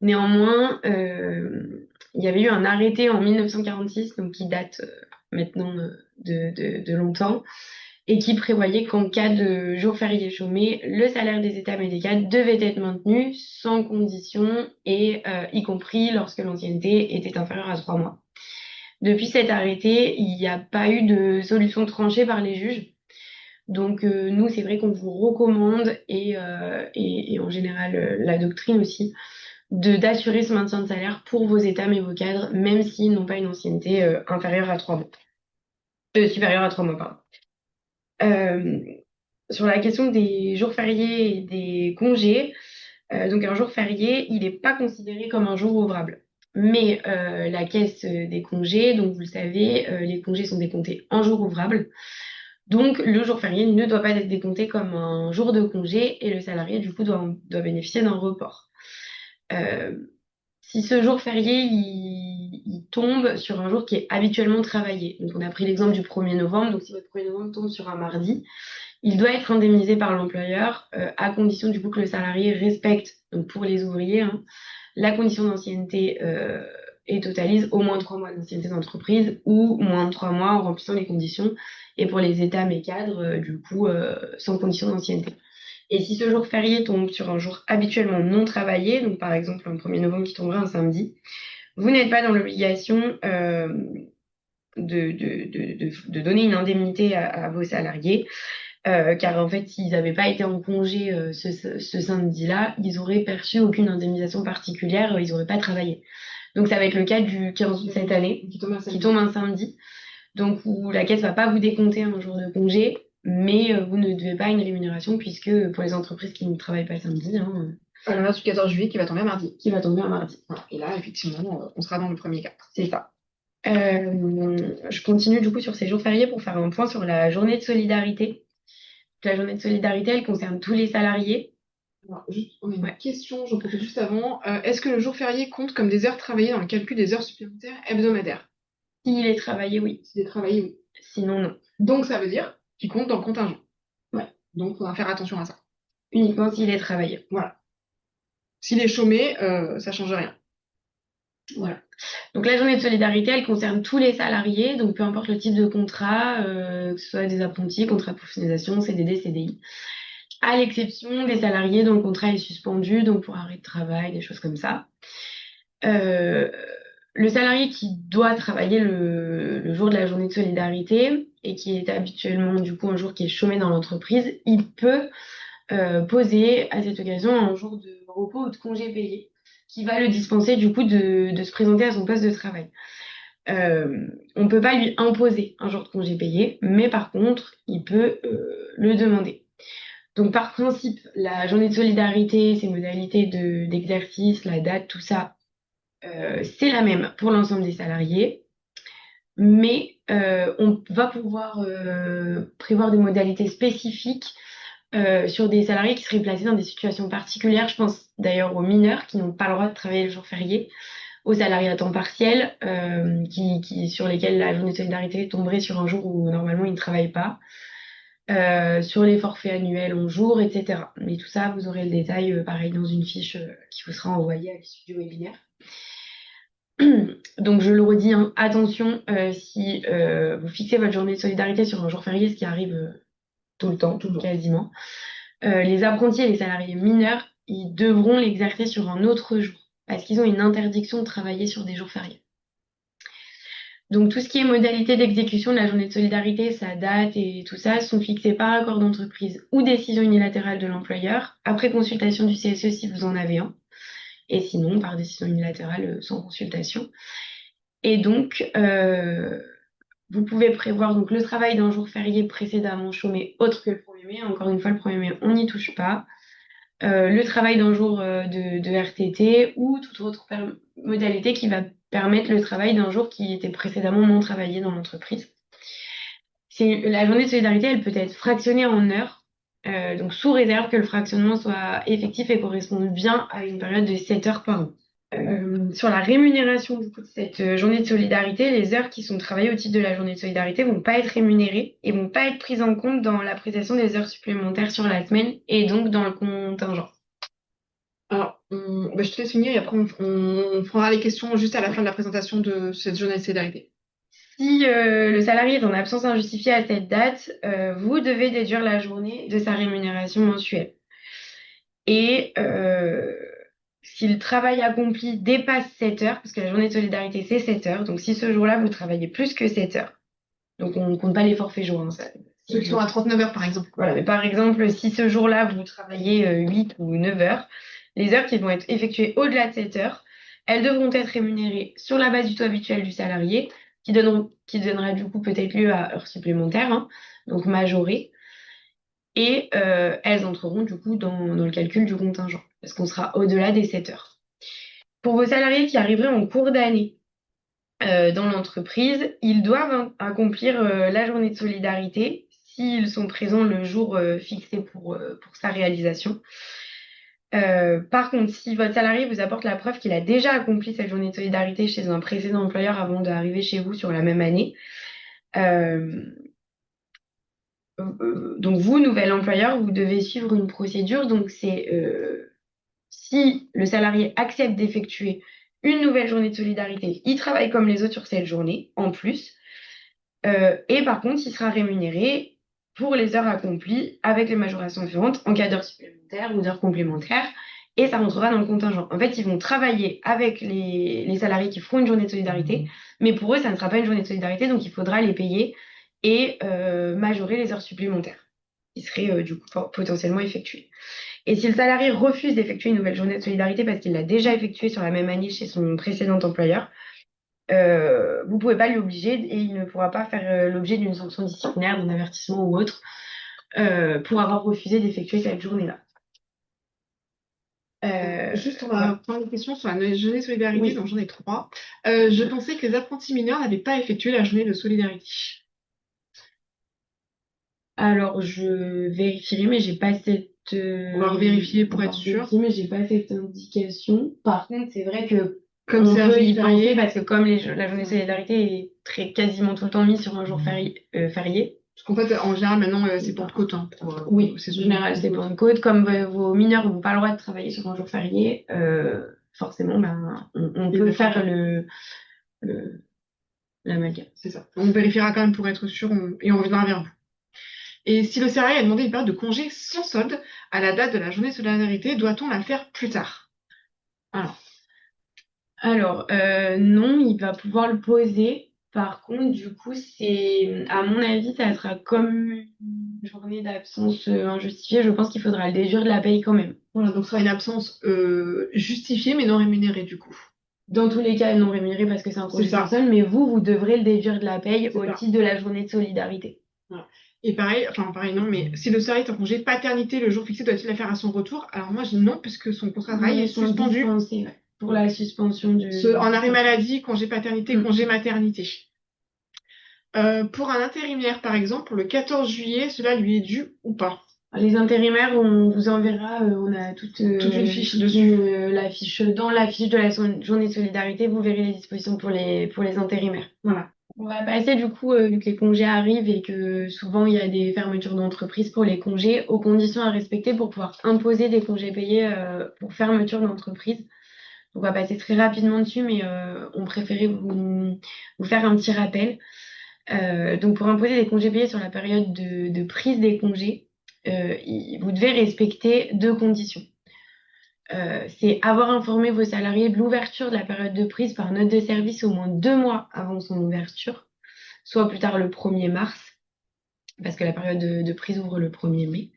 Néanmoins, il y avait eu un arrêté en 1946, donc qui date maintenant de longtemps, et qui prévoyait qu'en cas de jour férié chômé, le salaire des états et des cadres devait être maintenu sans condition, et y compris lorsque l'ancienneté était inférieure à 3 mois. Depuis cet arrêté, il n'y a pas eu de solution tranchée par les juges. Donc nous, c'est vrai qu'on vous recommande, et en général la doctrine aussi, d'assurer ce maintien de salaire pour vos états et vos cadres, même s'ils n'ont pas une ancienneté inférieure à 3 mois. Supérieure à 3 mois, pardon. Sur la question des jours fériés et des congés, donc un jour férié, il n'est pas considéré comme un jour ouvrable. Mais la caisse des congés, donc vous le savez, les congés sont décomptés en jours ouvrables. Donc le jour férié ne doit pas être décompté comme un jour de congé et le salarié du coup doit bénéficier d'un report. Si ce jour férié il tombe sur un jour qui est habituellement travaillé, donc on a pris l'exemple du 1er novembre, donc si votre 1er novembre tombe sur un mardi, Il doit être indemnisé par l'employeur à condition du coup que le salarié respecte, donc pour les ouvriers, hein, la condition d'ancienneté et totalise au moins 3 mois d'ancienneté d'entreprise ou moins de 3 mois en remplissant les conditions. Et pour les états mes cadres, du coup, sans condition d'ancienneté. Et si ce jour férié tombe sur un jour habituellement non travaillé, donc par exemple un 1er novembre qui tomberait un samedi, vous n'êtes pas dans l'obligation de donner une indemnité à vos salariés, car en fait, s'ils n'avaient pas été en congé ce samedi-là, ils auraient perçu aucune indemnisation particulière, ils n'auraient pas travaillé. Donc ça va être le cas du 15 août cette année, qui tombe un samedi, donc où la caisse va pas vous décompter un jour de congé, mais vous ne devez pas une rémunération, puisque pour les entreprises qui ne travaillent pas le samedi, hein, À l'inverse du 14 juillet qui va tomber un mardi. qui va tomber un mardi. Voilà. Et là, effectivement, on sera dans le premier cas. C'est ça. Je continue du coup sur ces jours fériés pour faire un point sur la journée de solidarité. La journée de solidarité, elle concerne tous les salariés. Alors, juste, on a une question, j'en profite juste avant. Est-ce que le jour férié compte comme des heures travaillées dans le calcul des heures supplémentaires hebdomadaires? S'il est travaillé, oui. S'il est travaillé, oui. Sinon, non. Donc, ça veut dire qu'il compte dans le contingent. Ouais. Donc, il faudra faire attention à ça. Uniquement s'il est travaillé. Voilà. S'il est chômé, ça change rien. Voilà. Donc la journée de solidarité, elle concerne tous les salariés, donc peu importe le type de contrat, que ce soit des apprentis, contrat de professionnalisation, CDD, CDI, à l'exception des salariés dont le contrat est suspendu, donc pour arrêt de travail, des choses comme ça. Le salarié qui doit travailler le jour de la journée de solidarité et qui est habituellement du coup un jour qui est chômé dans l'entreprise, il peut poser à cette occasion un jour de repos ou de congé payé qui va le dispenser du coup de se présenter à son poste de travail. On ne peut pas lui imposer un jour de congé payé, mais par contre, il peut le demander. Donc par principe, la journée de solidarité, ses modalités d'exercice, la date, tout ça, c'est la même pour l'ensemble des salariés, mais on va pouvoir prévoir des modalités spécifiques sur des salariés qui seraient placés dans des situations particulières. Je pense d'ailleurs aux mineurs qui n'ont pas le droit de travailler le jour férié, aux salariés à temps partiel sur lesquels la journée de solidarité tomberait sur un jour où normalement ils ne travaillent pas, sur les forfaits annuels en jours, etc. Mais tout ça, vous aurez le détail pareil dans une fiche qui vous sera envoyée à l'issue du webinaire. Donc je le redis, hein, attention, si vous fixez votre journée de solidarité sur un jour férié, ce qui arrive tout le temps, quasiment, les apprentis et les salariés mineurs, ils devront l'exercer sur un autre jour, parce qu'ils ont une interdiction de travailler sur des jours fériés. Donc tout ce qui est modalité d'exécution de la journée de solidarité, sa date et tout ça, sont fixés par accord d'entreprise ou décision unilatérale de l'employeur, après consultation du CSE si vous en avez un, et sinon par décision unilatérale sans consultation. Et donc, vous pouvez prévoir donc le travail d'un jour férié précédemment chômé autre que le 1er mai. Encore une fois, le 1er mai, on n'y touche pas. Le travail d'un jour de RTT ou toute autre modalité qui va permettre le travail d'un jour qui était précédemment non travaillé dans l'entreprise. La journée de solidarité, elle peut être fractionnée en heures, donc sous réserve que le fractionnement soit effectif et corresponde bien à une période de 7 heures par an. Sur la rémunération du coup, de cette journée de solidarité, les heures qui sont travaillées au titre de la journée de solidarité vont pas être rémunérées et vont pas être prises en compte dans l'appréciation des heures supplémentaires sur la semaine et donc dans le contingent. Alors, je te laisse finir et après on prendra les questions juste à la fin de la présentation de cette journée de solidarité. Si le salarié est en absence injustifiée à cette date, vous devez déduire la journée de sa rémunération mensuelle. Et si le travail accompli dépasse 7 heures, parce que la journée de solidarité c'est 7 heures, donc si ce jour-là vous travaillez plus que 7 heures, donc on ne compte pas les forfaits jours. Hein, ceux qui sont à 39 heures par exemple. Voilà, mais par exemple, si ce jour-là vous travaillez 8 ou 9 heures, les heures qui vont être effectuées au-delà de 7 heures, elles devront être rémunérées sur la base du taux habituel du salarié, qui donnera du coup peut-être lieu à heures supplémentaires, hein, donc majorées, et elles entreront du coup dans le calcul du contingent, parce qu'on sera au-delà des 7 heures. Pour vos salariés qui arriveraient en cours d'année dans l'entreprise, ils doivent accomplir la journée de solidarité s'ils sont présents le jour fixé pour sa réalisation. Par contre, si votre salarié vous apporte la preuve qu'il a déjà accompli cette journée de solidarité chez un précédent employeur avant d'arriver chez vous sur la même année, donc vous, nouvel employeur, vous devez suivre une procédure. Donc c'est si le salarié accepte d'effectuer une nouvelle journée de solidarité, il travaille comme les autres sur cette journée en plus. Et par contre, il sera rémunéré pour les heures accomplies avec les majorations suivantes en cas d'heures supplémentaires ou d'heures complémentaires. Et ça rentrera dans le contingent. En fait, ils vont travailler avec les salariés qui feront une journée de solidarité, mais pour eux, ça ne sera pas une journée de solidarité, donc il faudra les payer et majorer les heures supplémentaires qui seraient du coup potentiellement effectuées. Et si le salarié refuse d'effectuer une nouvelle journée de solidarité parce qu'il l'a déjà effectuée sur la même année chez son précédent employeur, vous pouvez pas lui obliger et il ne pourra pas faire l'objet d'une sanction disciplinaire, d'un avertissement ou autre pour avoir refusé d'effectuer cette journée-là. Juste, on va prendre une question sur la journée de solidarité, Oui. donc j'en ai trois. Je pensais que les apprentis mineurs n'avaient pas effectué la journée de solidarité. Alors, je vérifierai, mais j'ai pas cette. On va revérifier pour être sûr. Mais j'ai pas cette indication. Par contre, c'est vrai que Comme on c'est un peut jour y férié. penser parce que comme la journée de solidarité est quasiment tout le temps mise sur un jour férié, Parce qu'en fait, en général, maintenant, c'est Pentecôte. Hein, oui, c'est en général, c'est Pentecôte. Comme vos mineurs n'ont pas le droit de travailler sur un jour férié, forcément, ben, on peut faire l'amalgame. C'est ça. On vérifiera quand même pour être sûr et on reviendra vers vous. Et si le salarié a demandé une période de congé sans solde à la date de la journée de solidarité, doit-on la faire plus tard? Alors, non, il va pouvoir le poser. Par contre, du coup, à mon avis, ça sera comme une journée d'absence injustifiée. Je pense qu'il faudra le déduire de la paye quand même. Voilà, donc ce sera une absence justifiée mais non rémunérée du coup. Dans tous les cas, non rémunérée parce que c'est un congé C'est ça. sans solde, mais vous devrez le déduire de la paye C'est au ça. titre de la journée de solidarité. Voilà. Et pareil, enfin pareil non, mais si le salarié est en congé paternité le jour fixé, doit-il la faire à son retour? Alors moi je dis non, puisque son contrat de travail est suspendu. Pour la suspension En arrêt maladie, congé paternité, congé maternité. Pour un intérimaire, par exemple, pour le 14 juillet, cela lui est dû ou pas? Les intérimaires, on vous enverra, on a toute une fiche dessus. Dans la fiche de la journée de solidarité, vous verrez les dispositions pour les intérimaires. Voilà. On va passer du coup, vu que les congés arrivent et que souvent il y a des fermetures d'entreprise pour les congés, aux conditions à respecter pour pouvoir imposer des congés payés pour fermeture d'entreprise. On va passer très rapidement dessus, mais on préférait vous faire un petit rappel. Donc pour imposer des congés payés sur la période de prise des congés, vous devez respecter deux conditions. C'est avoir informé vos salariés de l'ouverture de la période de prise par note de service au moins 2 mois avant son ouverture, soit plus tard le 1er mars, parce que la période de prise ouvre le 1er mai,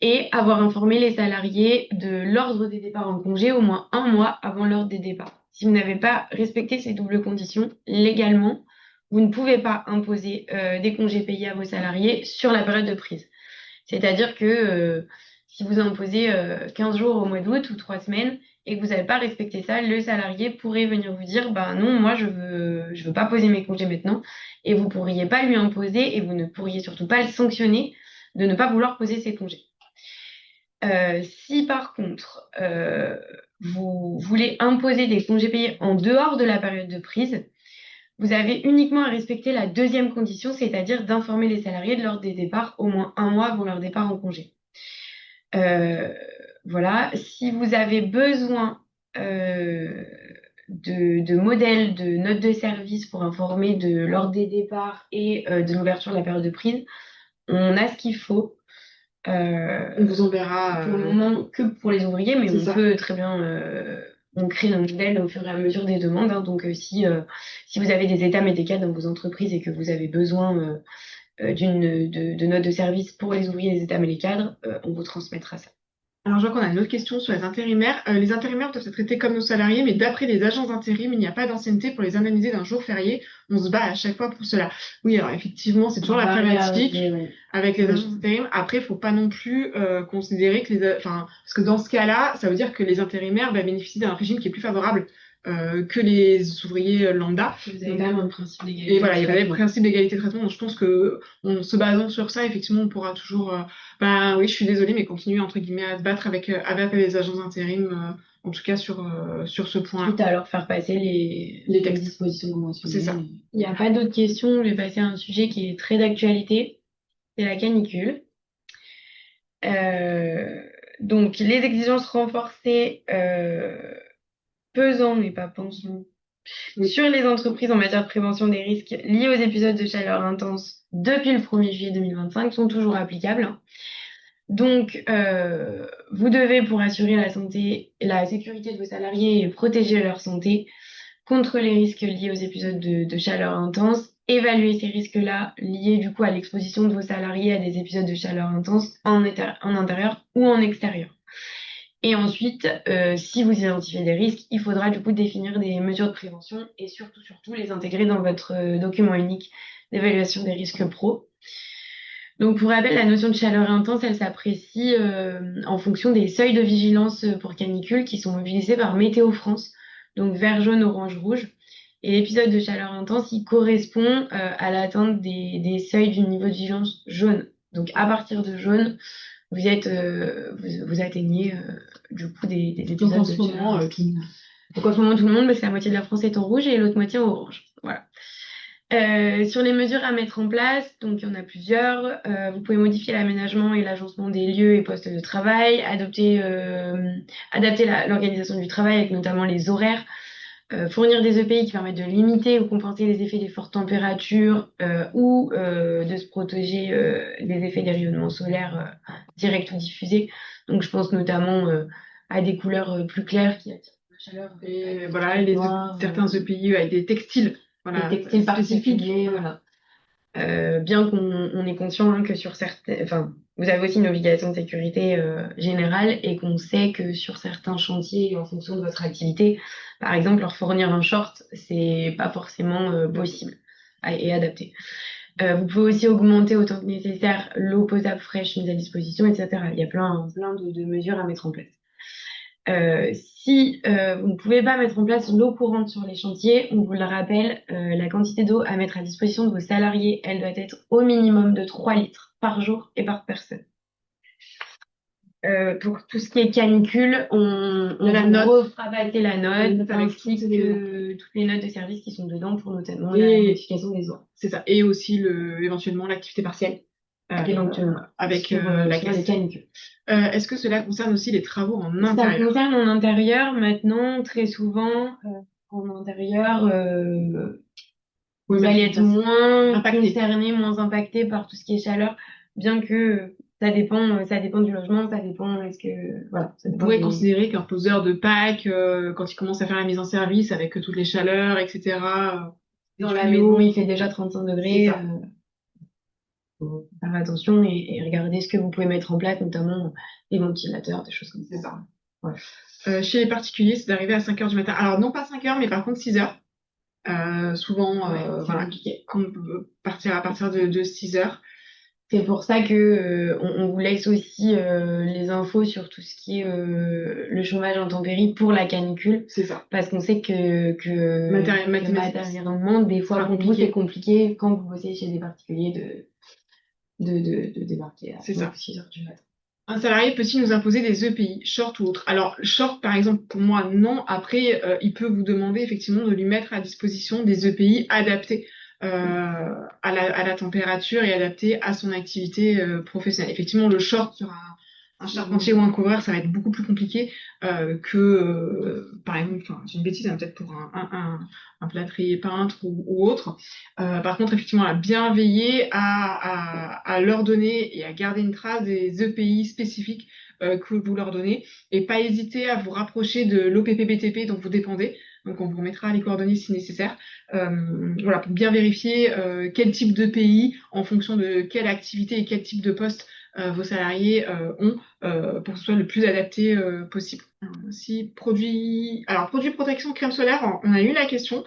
et avoir informé les salariés de l'ordre des départs en congé au moins 1 mois avant l'ordre des départs. Si vous n'avez pas respecté ces doubles conditions, légalement, vous ne pouvez pas imposer des congés payés à vos salariés sur la période de prise. C'est-à-dire que si vous imposez 15 jours au mois d'août ou 3 semaines et que vous n'avez pas respecté ça, le salarié pourrait venir vous dire, bah non, moi je veux pas poser mes congés maintenant, et vous pourriez pas lui imposer et vous ne pourriez surtout pas le sanctionner de ne pas vouloir poser ses congés. Si par contre vous voulez imposer des congés payés en dehors de la période de prise, vous avez uniquement à respecter la deuxième condition, c'est-à-dire d'informer les salariés de l'ordre des départs au moins 1 mois avant leur départ en congé. Voilà. Si vous avez besoin de modèles, de notes de service pour informer de l'ordre des départs et de l'ouverture de la période de prise, on a ce qu'il faut. On vous enverra pour le moment que pour les ouvriers, mais on peut très bien on crée nos modèles au fur et à mesure des demandes. Hein. Donc si vous avez des états médicaux dans vos entreprises et que vous avez besoin de notes de service pour les ouvriers des états médicaux, on vous transmettra ça. Alors, je vois qu'on a une autre question sur les intérimaires. Les intérimaires doivent être traités comme nos salariés, mais d'après les agences d'intérim, il n'y a pas d'ancienneté pour les indemniser d'un jour férié. On se bat à chaque fois pour cela. Oui, alors effectivement, c'est toujours la problématique avec les agences d'intérim. Après, il faut pas non plus considérer que parce que dans ce cas-là, ça veut dire que les intérimaires bénéficient d'un régime qui est plus favorable que les ouvriers lambda. Vous avez quand même un principe d'égalité. Et voilà, il y avait le principe d'égalité de traitement. Donc je pense que en se basant sur ça, effectivement, on pourra toujours. Oui, je suis désolée, mais continuer entre guillemets à se battre avec les agences d'intérim, en tout cas sur ce point. Quitte à leur faire passer les textes. Dispositions conventionnelles. C'est ça. Il n'y a pas d'autres questions. Je vais passer à un sujet qui est très d'actualité. c'est la canicule. Euh, donc, les exigences renforcées pesant, mais pas pensant, sur les entreprises en matière de prévention des risques liés aux épisodes de chaleur intense depuis le 1er juillet 2025 sont toujours applicables. Donc, vous devez, pour assurer la santé et la sécurité de vos salariés et protéger leur santé contre les risques liés aux épisodes de chaleur intense, évaluer ces risques-là liés du coup à l'exposition de vos salariés à des épisodes de chaleur intense en intérieur ou en extérieur. Et ensuite, si vous identifiez des risques, il faudra du coup définir des mesures de prévention et surtout les intégrer dans votre document unique d'évaluation des risques pro. Donc, pour rappel, la notion de chaleur intense, elle s'apprécie en fonction des seuils de vigilance pour canicule qui sont mobilisés par Météo France, donc vert, jaune, orange, rouge. Et l'épisode de chaleur intense, il correspond à l'atteinte des seuils du niveau de vigilance jaune. Donc, à partir de jaune, vous atteignez du coup des Donc épisodes en de ce moment, chaleur. tout le monde. Donc, en ce moment, tout le monde, parce que la moitié de la France est en rouge et l'autre moitié en orange. Voilà. Sur les mesures à mettre en place, donc il y en a plusieurs. Vous pouvez modifier l'aménagement et l'agencement des lieux et postes de travail, adapter l'organisation du travail avec notamment les horaires, fournir des EPI qui permettent de limiter ou compenser les effets des fortes températures ou de se protéger des effets des rayonnements solaires directs ou diffusés. Donc je pense notamment à des couleurs plus claires qui attirent la chaleur. Et voilà, certains EPI avec des textiles, voilà, des textiles spécifiques. particuliers, voilà. Bien qu'on est conscient que sur certains, enfin, vous avez aussi une obligation de sécurité générale et qu'on sait que sur certains chantiers, en fonction de votre activité, par exemple, leur fournir un short, c'est pas forcément possible et adapté. Vous pouvez aussi augmenter autant que nécessaire l'eau potable fraîche mise à disposition, etc. Il y a plein de mesures à mettre en place. Si vous ne pouvez pas mettre en place l'eau courante sur les chantiers, on vous le rappelle, la quantité d'eau à mettre à disposition de vos salariés, elle doit être au minimum de 3 litres par jour et par personne. Pour tout ce qui est canicule, on refera passer la note ainsi que toutes les notes de service qui sont dedans pour notamment la modification des eaux. C'est ça. Et aussi éventuellement l'activité partielle. Éventuellement. Avec la canicule. Est-ce que cela concerne aussi les travaux en intérieur? Ça concerne en intérieur maintenant, très souvent. En intérieur, vous allez être moins concerné, moins impacté par tout ce qui est chaleur, bien que ça dépend du logement, ça dépend, voilà. Vous pouvez considérer qu'un poseur de Pâques, quand il commence à faire la mise en service avec toutes les chaleurs, etc. Dans la maison, il fait déjà 35 degrés. Faut faire attention et regarder ce que vous pouvez mettre en place, notamment les ventilateurs, des choses comme ça. C'est ça. Ouais. Chez les particuliers, c'est d'arriver à 5 heures du matin. Alors, non pas 5 heures, mais par contre 6 heures. Souvent, voilà, on peut partir à partir de 6 heures. C'est pour ça que on vous laisse aussi les infos sur tout ce qui est le chômage intempérie pour la canicule. C'est ça. Parce qu'on sait que matériellement, des fois, pour vous, c'est compliqué quand vous bossez chez des particuliers de débarquer à 6 heures du matin. Un salarié peut-il nous imposer des EPI, short ou autre? Alors, short, par exemple, pour moi, non. Après, il peut vous demander effectivement de lui mettre à disposition des EPI adaptés à la température et adaptés à son activité professionnelle. Effectivement, le short sur un charpentier ou un couvreur, ça va être beaucoup plus compliqué que, par exemple, c'est une bêtise, hein, peut-être pour un plâtrier peintre ou autre. Par contre, effectivement, à bien veiller à leur donner et à garder une trace des EPI spécifiques que vous leur donnez et pas hésiter à vous rapprocher de l'OPP-BTP dont vous dépendez. Donc, on vous remettra les coordonnées si nécessaire. Voilà, pour bien vérifier quel type de pays, en fonction de quelle activité et quel type de poste vos salariés ont, pour que ce soit le plus adapté possible. Si produit protection crème solaire, on a eu la question.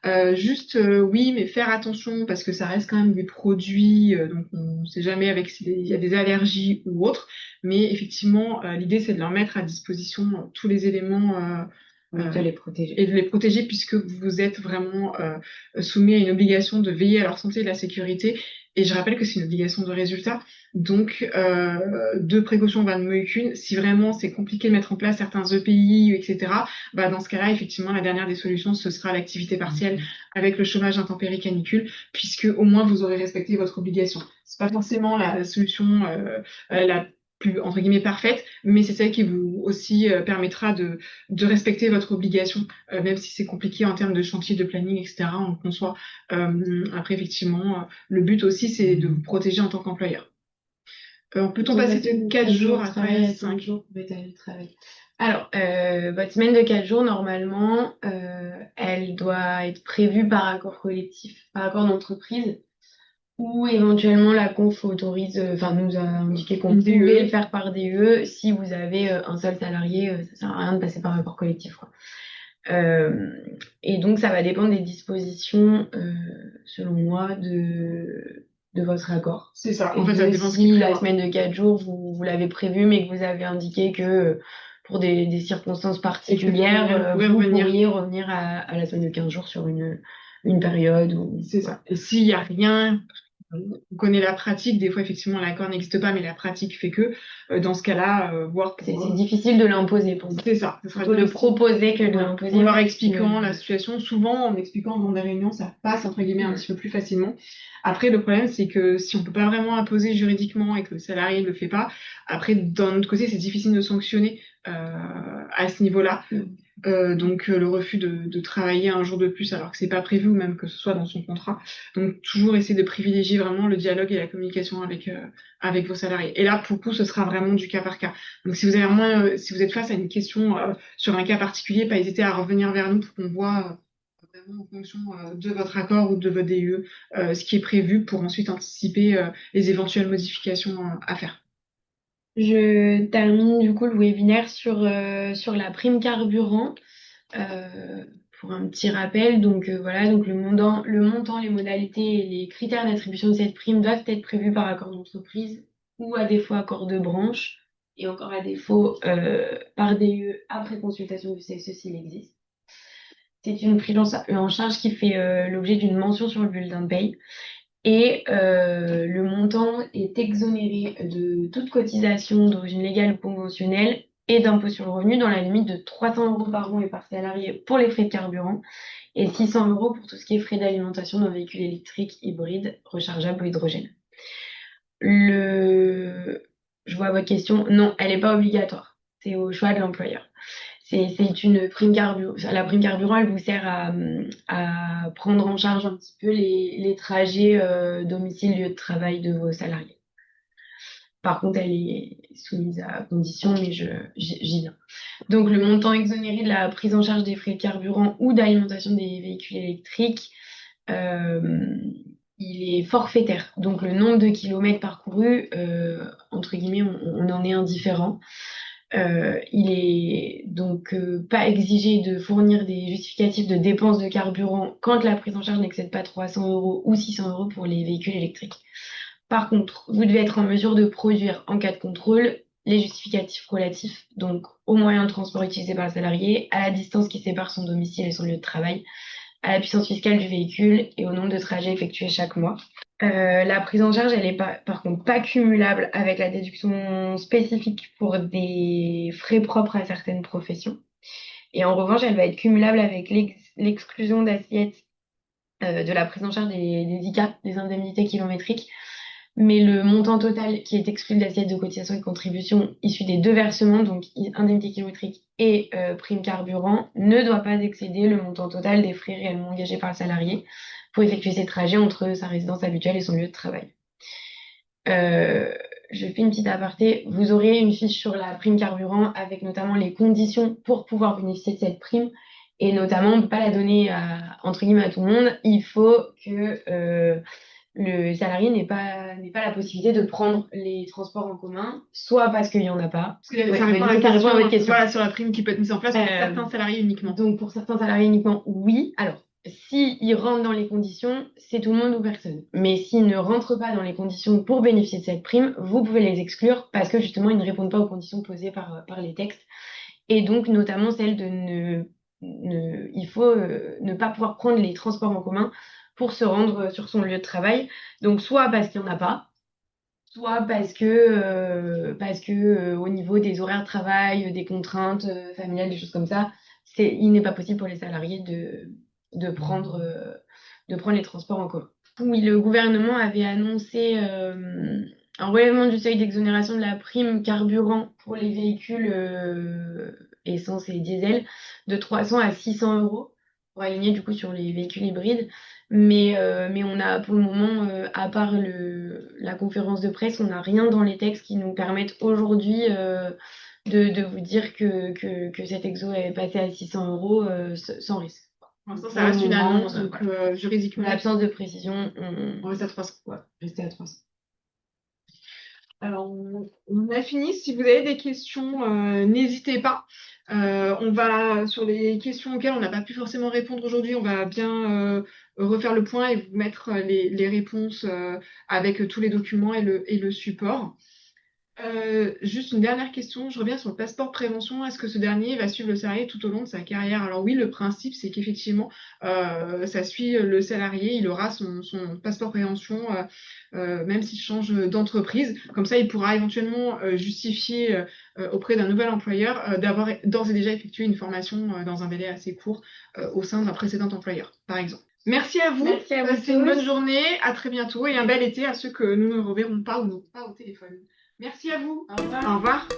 Oui, mais faire attention parce que ça reste quand même des produits, donc on ne sait jamais il y a des allergies ou autres. Mais effectivement, l'idée c'est de leur mettre à disposition tous les éléments. De les protéger. Et de les protéger puisque vous êtes vraiment soumis à une obligation de veiller à leur santé et à la sécurité Et je rappelle que c'est une obligation de résultat. Donc, deux précautions valent mieux qu'une. Si vraiment c'est compliqué de mettre en place certains EPI, etc., bah, dans ce cas-là, effectivement, la dernière des solutions, ce sera l'activité partielle avec le chômage intempérie canicule, puisque au moins vous aurez respecté votre obligation. C'est pas forcément la solution la plus, entre guillemets, parfaite, mais c'est celle qui vous aussi permettra de respecter votre obligation, même si c'est compliqué en termes de chantier, de planning, etc. On le conçoit. Après, effectivement, le but aussi, c'est de vous protéger en tant qu'employeur. Peut-on passer de 4 jours à 13, 5 jours? Travail. Alors, votre semaine de 4 jours, normalement, elle doit être prévue par accord collectif, par accord d'entreprise, ou éventuellement la conf autorise, enfin nous a indiqué qu'on DE. pouvait le faire par DE si vous avez un seul salarié, ça sert à rien de passer par accord collectif, quoi. Euh, et donc, ça va dépendre des dispositions, selon moi, de votre accord. C'est ça. Et En fait, ça dépend ce si qu'il la prévoit. semaine de 4 jours, vous l'avez prévu, mais que vous avez indiqué que pour des circonstances particulières, Vous pouvez vous revenir. pourriez revenir à la semaine de 15 jours sur une période. C'est ça. Et s'il y a rien, on connaît la pratique, des fois effectivement l'accord n'existe pas, mais la pratique fait que, dans ce cas-là, voir C'est pour... difficile de l'imposer pour ça. C'est ça, ce sera Plutôt de difficile. proposer que de Voilà. l'imposer. En leur expliquant la situation, souvent en expliquant dans des réunions, ça passe entre guillemets un petit peu plus facilement. Après, le problème, c'est que si on peut pas vraiment imposer juridiquement et que le salarié ne le fait pas, après, d'un autre côté, c'est difficile de sanctionner à ce niveau-là. Donc le refus de travailler un jour de plus alors que c'est pas prévu ou même que ce soit dans son contrat. Donc toujours essayer de privilégier vraiment le dialogue et la communication avec vos salariés. Et là pour le coup ce sera vraiment du cas par cas. Donc si vous avez vraiment si vous êtes face à une question sur un cas particulier, pas hésiter à revenir vers nous pour qu'on voit vraiment en fonction de votre accord ou de votre DUE ce qui est prévu pour ensuite anticiper les éventuelles modifications à faire. Je termine du coup le webinaire sur la prime carburant. Euh, pour un petit rappel, donc voilà, donc le montant, les modalités et les critères d'attribution de cette prime doivent être prévus par accord d'entreprise ou à défaut accord de branche et encore à défaut par DE après consultation du CSE s'il existe. C'est une prise en charge qui fait l'objet d'une mention sur le bulletin de paye. Et le montant est exonéré de toute cotisation d'origine légale ou conventionnelle et d'impôt sur le revenu dans la limite de 300 euros par an et par salarié pour les frais de carburant et 600 euros pour tout ce qui est frais d'alimentation d'un véhicule électrique, hybride, rechargeable ou hydrogène. Je vois votre question. Non, elle n'est pas obligatoire. C'est au choix de l'employeur. C'est une prime carburant. La prime carburant, elle vous sert à prendre en charge un petit peu les trajets domicile-lieu de travail de vos salariés. Par contre, elle est soumise à condition, mais j'y viens. Donc, le montant exonéré de la prise en charge des frais de carburant ou d'alimentation des véhicules électriques, euh, il est forfaitaire. Donc, le nombre de kilomètres parcourus, entre guillemets, on en est indifférent. Il est donc pas exigé de fournir des justificatifs de dépenses de carburant quand la prise en charge n'excède pas 300 euros ou 600 euros pour les véhicules électriques. Par contre, vous devez être en mesure de produire en cas de contrôle les justificatifs relatifs donc au moyen de transport utilisé par le salarié, à la distance qui sépare son domicile et son lieu de travail, à la puissance fiscale du véhicule et au nombre de trajets effectués chaque mois. La prise en charge, elle est pas, par contre pas cumulable avec la déduction spécifique pour des frais propres à certaines professions. Et en revanche, elle va être cumulable avec l'exclusion d'assiette de la prise en charge des ICA, des indemnités kilométriques. Mais le montant total qui est exclu de l'assiette de cotisation et de contribution issu des deux versements, donc indemnité kilométrique et prime carburant, ne doit pas excéder le montant total des frais réellement engagés par le salarié pour effectuer ses trajets entre sa résidence habituelle et son lieu de travail. Je fais une petite aparté. Vous aurez une fiche sur la prime carburant avec notamment les conditions pour pouvoir bénéficier de cette prime. Et notamment, on ne peut pas la donner entre guillemets à tout le monde. Il faut que le salarié n'ait pas la possibilité de prendre les transports en commun, soit parce qu'il n'y en a pas. Parce que Ouais, ça répond à donc ça répond à votre question. voilà, sur la prime qui peut être mise en place pour certains salariés uniquement. Donc pour certains salariés uniquement, oui. Alors, s'ils rentrent dans les conditions, c'est tout le monde ou personne. Mais s'ils ne rentrent pas dans les conditions pour bénéficier de cette prime, vous pouvez les exclure parce que justement, ils ne répondent pas aux conditions posées par les textes. Et donc, notamment celle de il faut ne pas pouvoir prendre les transports en commun pour se rendre sur son lieu de travail. Donc soit parce qu'il n'y en a pas, soit parce que au niveau des horaires de travail, des contraintes familiales, des choses comme ça, il n'est pas possible pour les salariés de prendre, de prendre les transports en commun. Oui, le gouvernement avait annoncé un relèvement du seuil d'exonération de la prime carburant pour les véhicules essence et diesel de 300 à 600 euros pour aligner du coup sur les véhicules hybrides. Mais on a pour le moment, à part la conférence de presse, on n'a rien dans les textes qui nous permettent aujourd'hui de vous dire que cet exo est passé à 600 euros sans risque. Pour l'instant, Pour ça le reste une moment, annonce, donc voilà. En juridiquement, l'absence de précision, on reste à 300. ouais, rester à 300. Alors, on a fini. Si vous avez des questions, n'hésitez pas. On va, sur les questions auxquelles on n'a pas pu forcément répondre aujourd'hui, on va bien refaire le point et vous mettre les réponses avec tous les documents et le support. Juste une dernière question, je reviens sur le passeport prévention. Est-ce que ce dernier va suivre le salarié tout au long de sa carrière? Alors oui, le principe, c'est qu'effectivement, ça suit le salarié, il aura son passeport prévention, même s'il change d'entreprise. Comme ça, il pourra éventuellement justifier auprès d'un nouvel employeur d'avoir d'ores et déjà effectué une formation dans un délai assez court au sein d'un précédent employeur, par exemple. Merci à vous, Merci à vous passez une bonne tous. journée, à très bientôt et un bel été à ceux que nous ne reverrons pas ou non pas au téléphone. Merci à vous. Au revoir. Au revoir.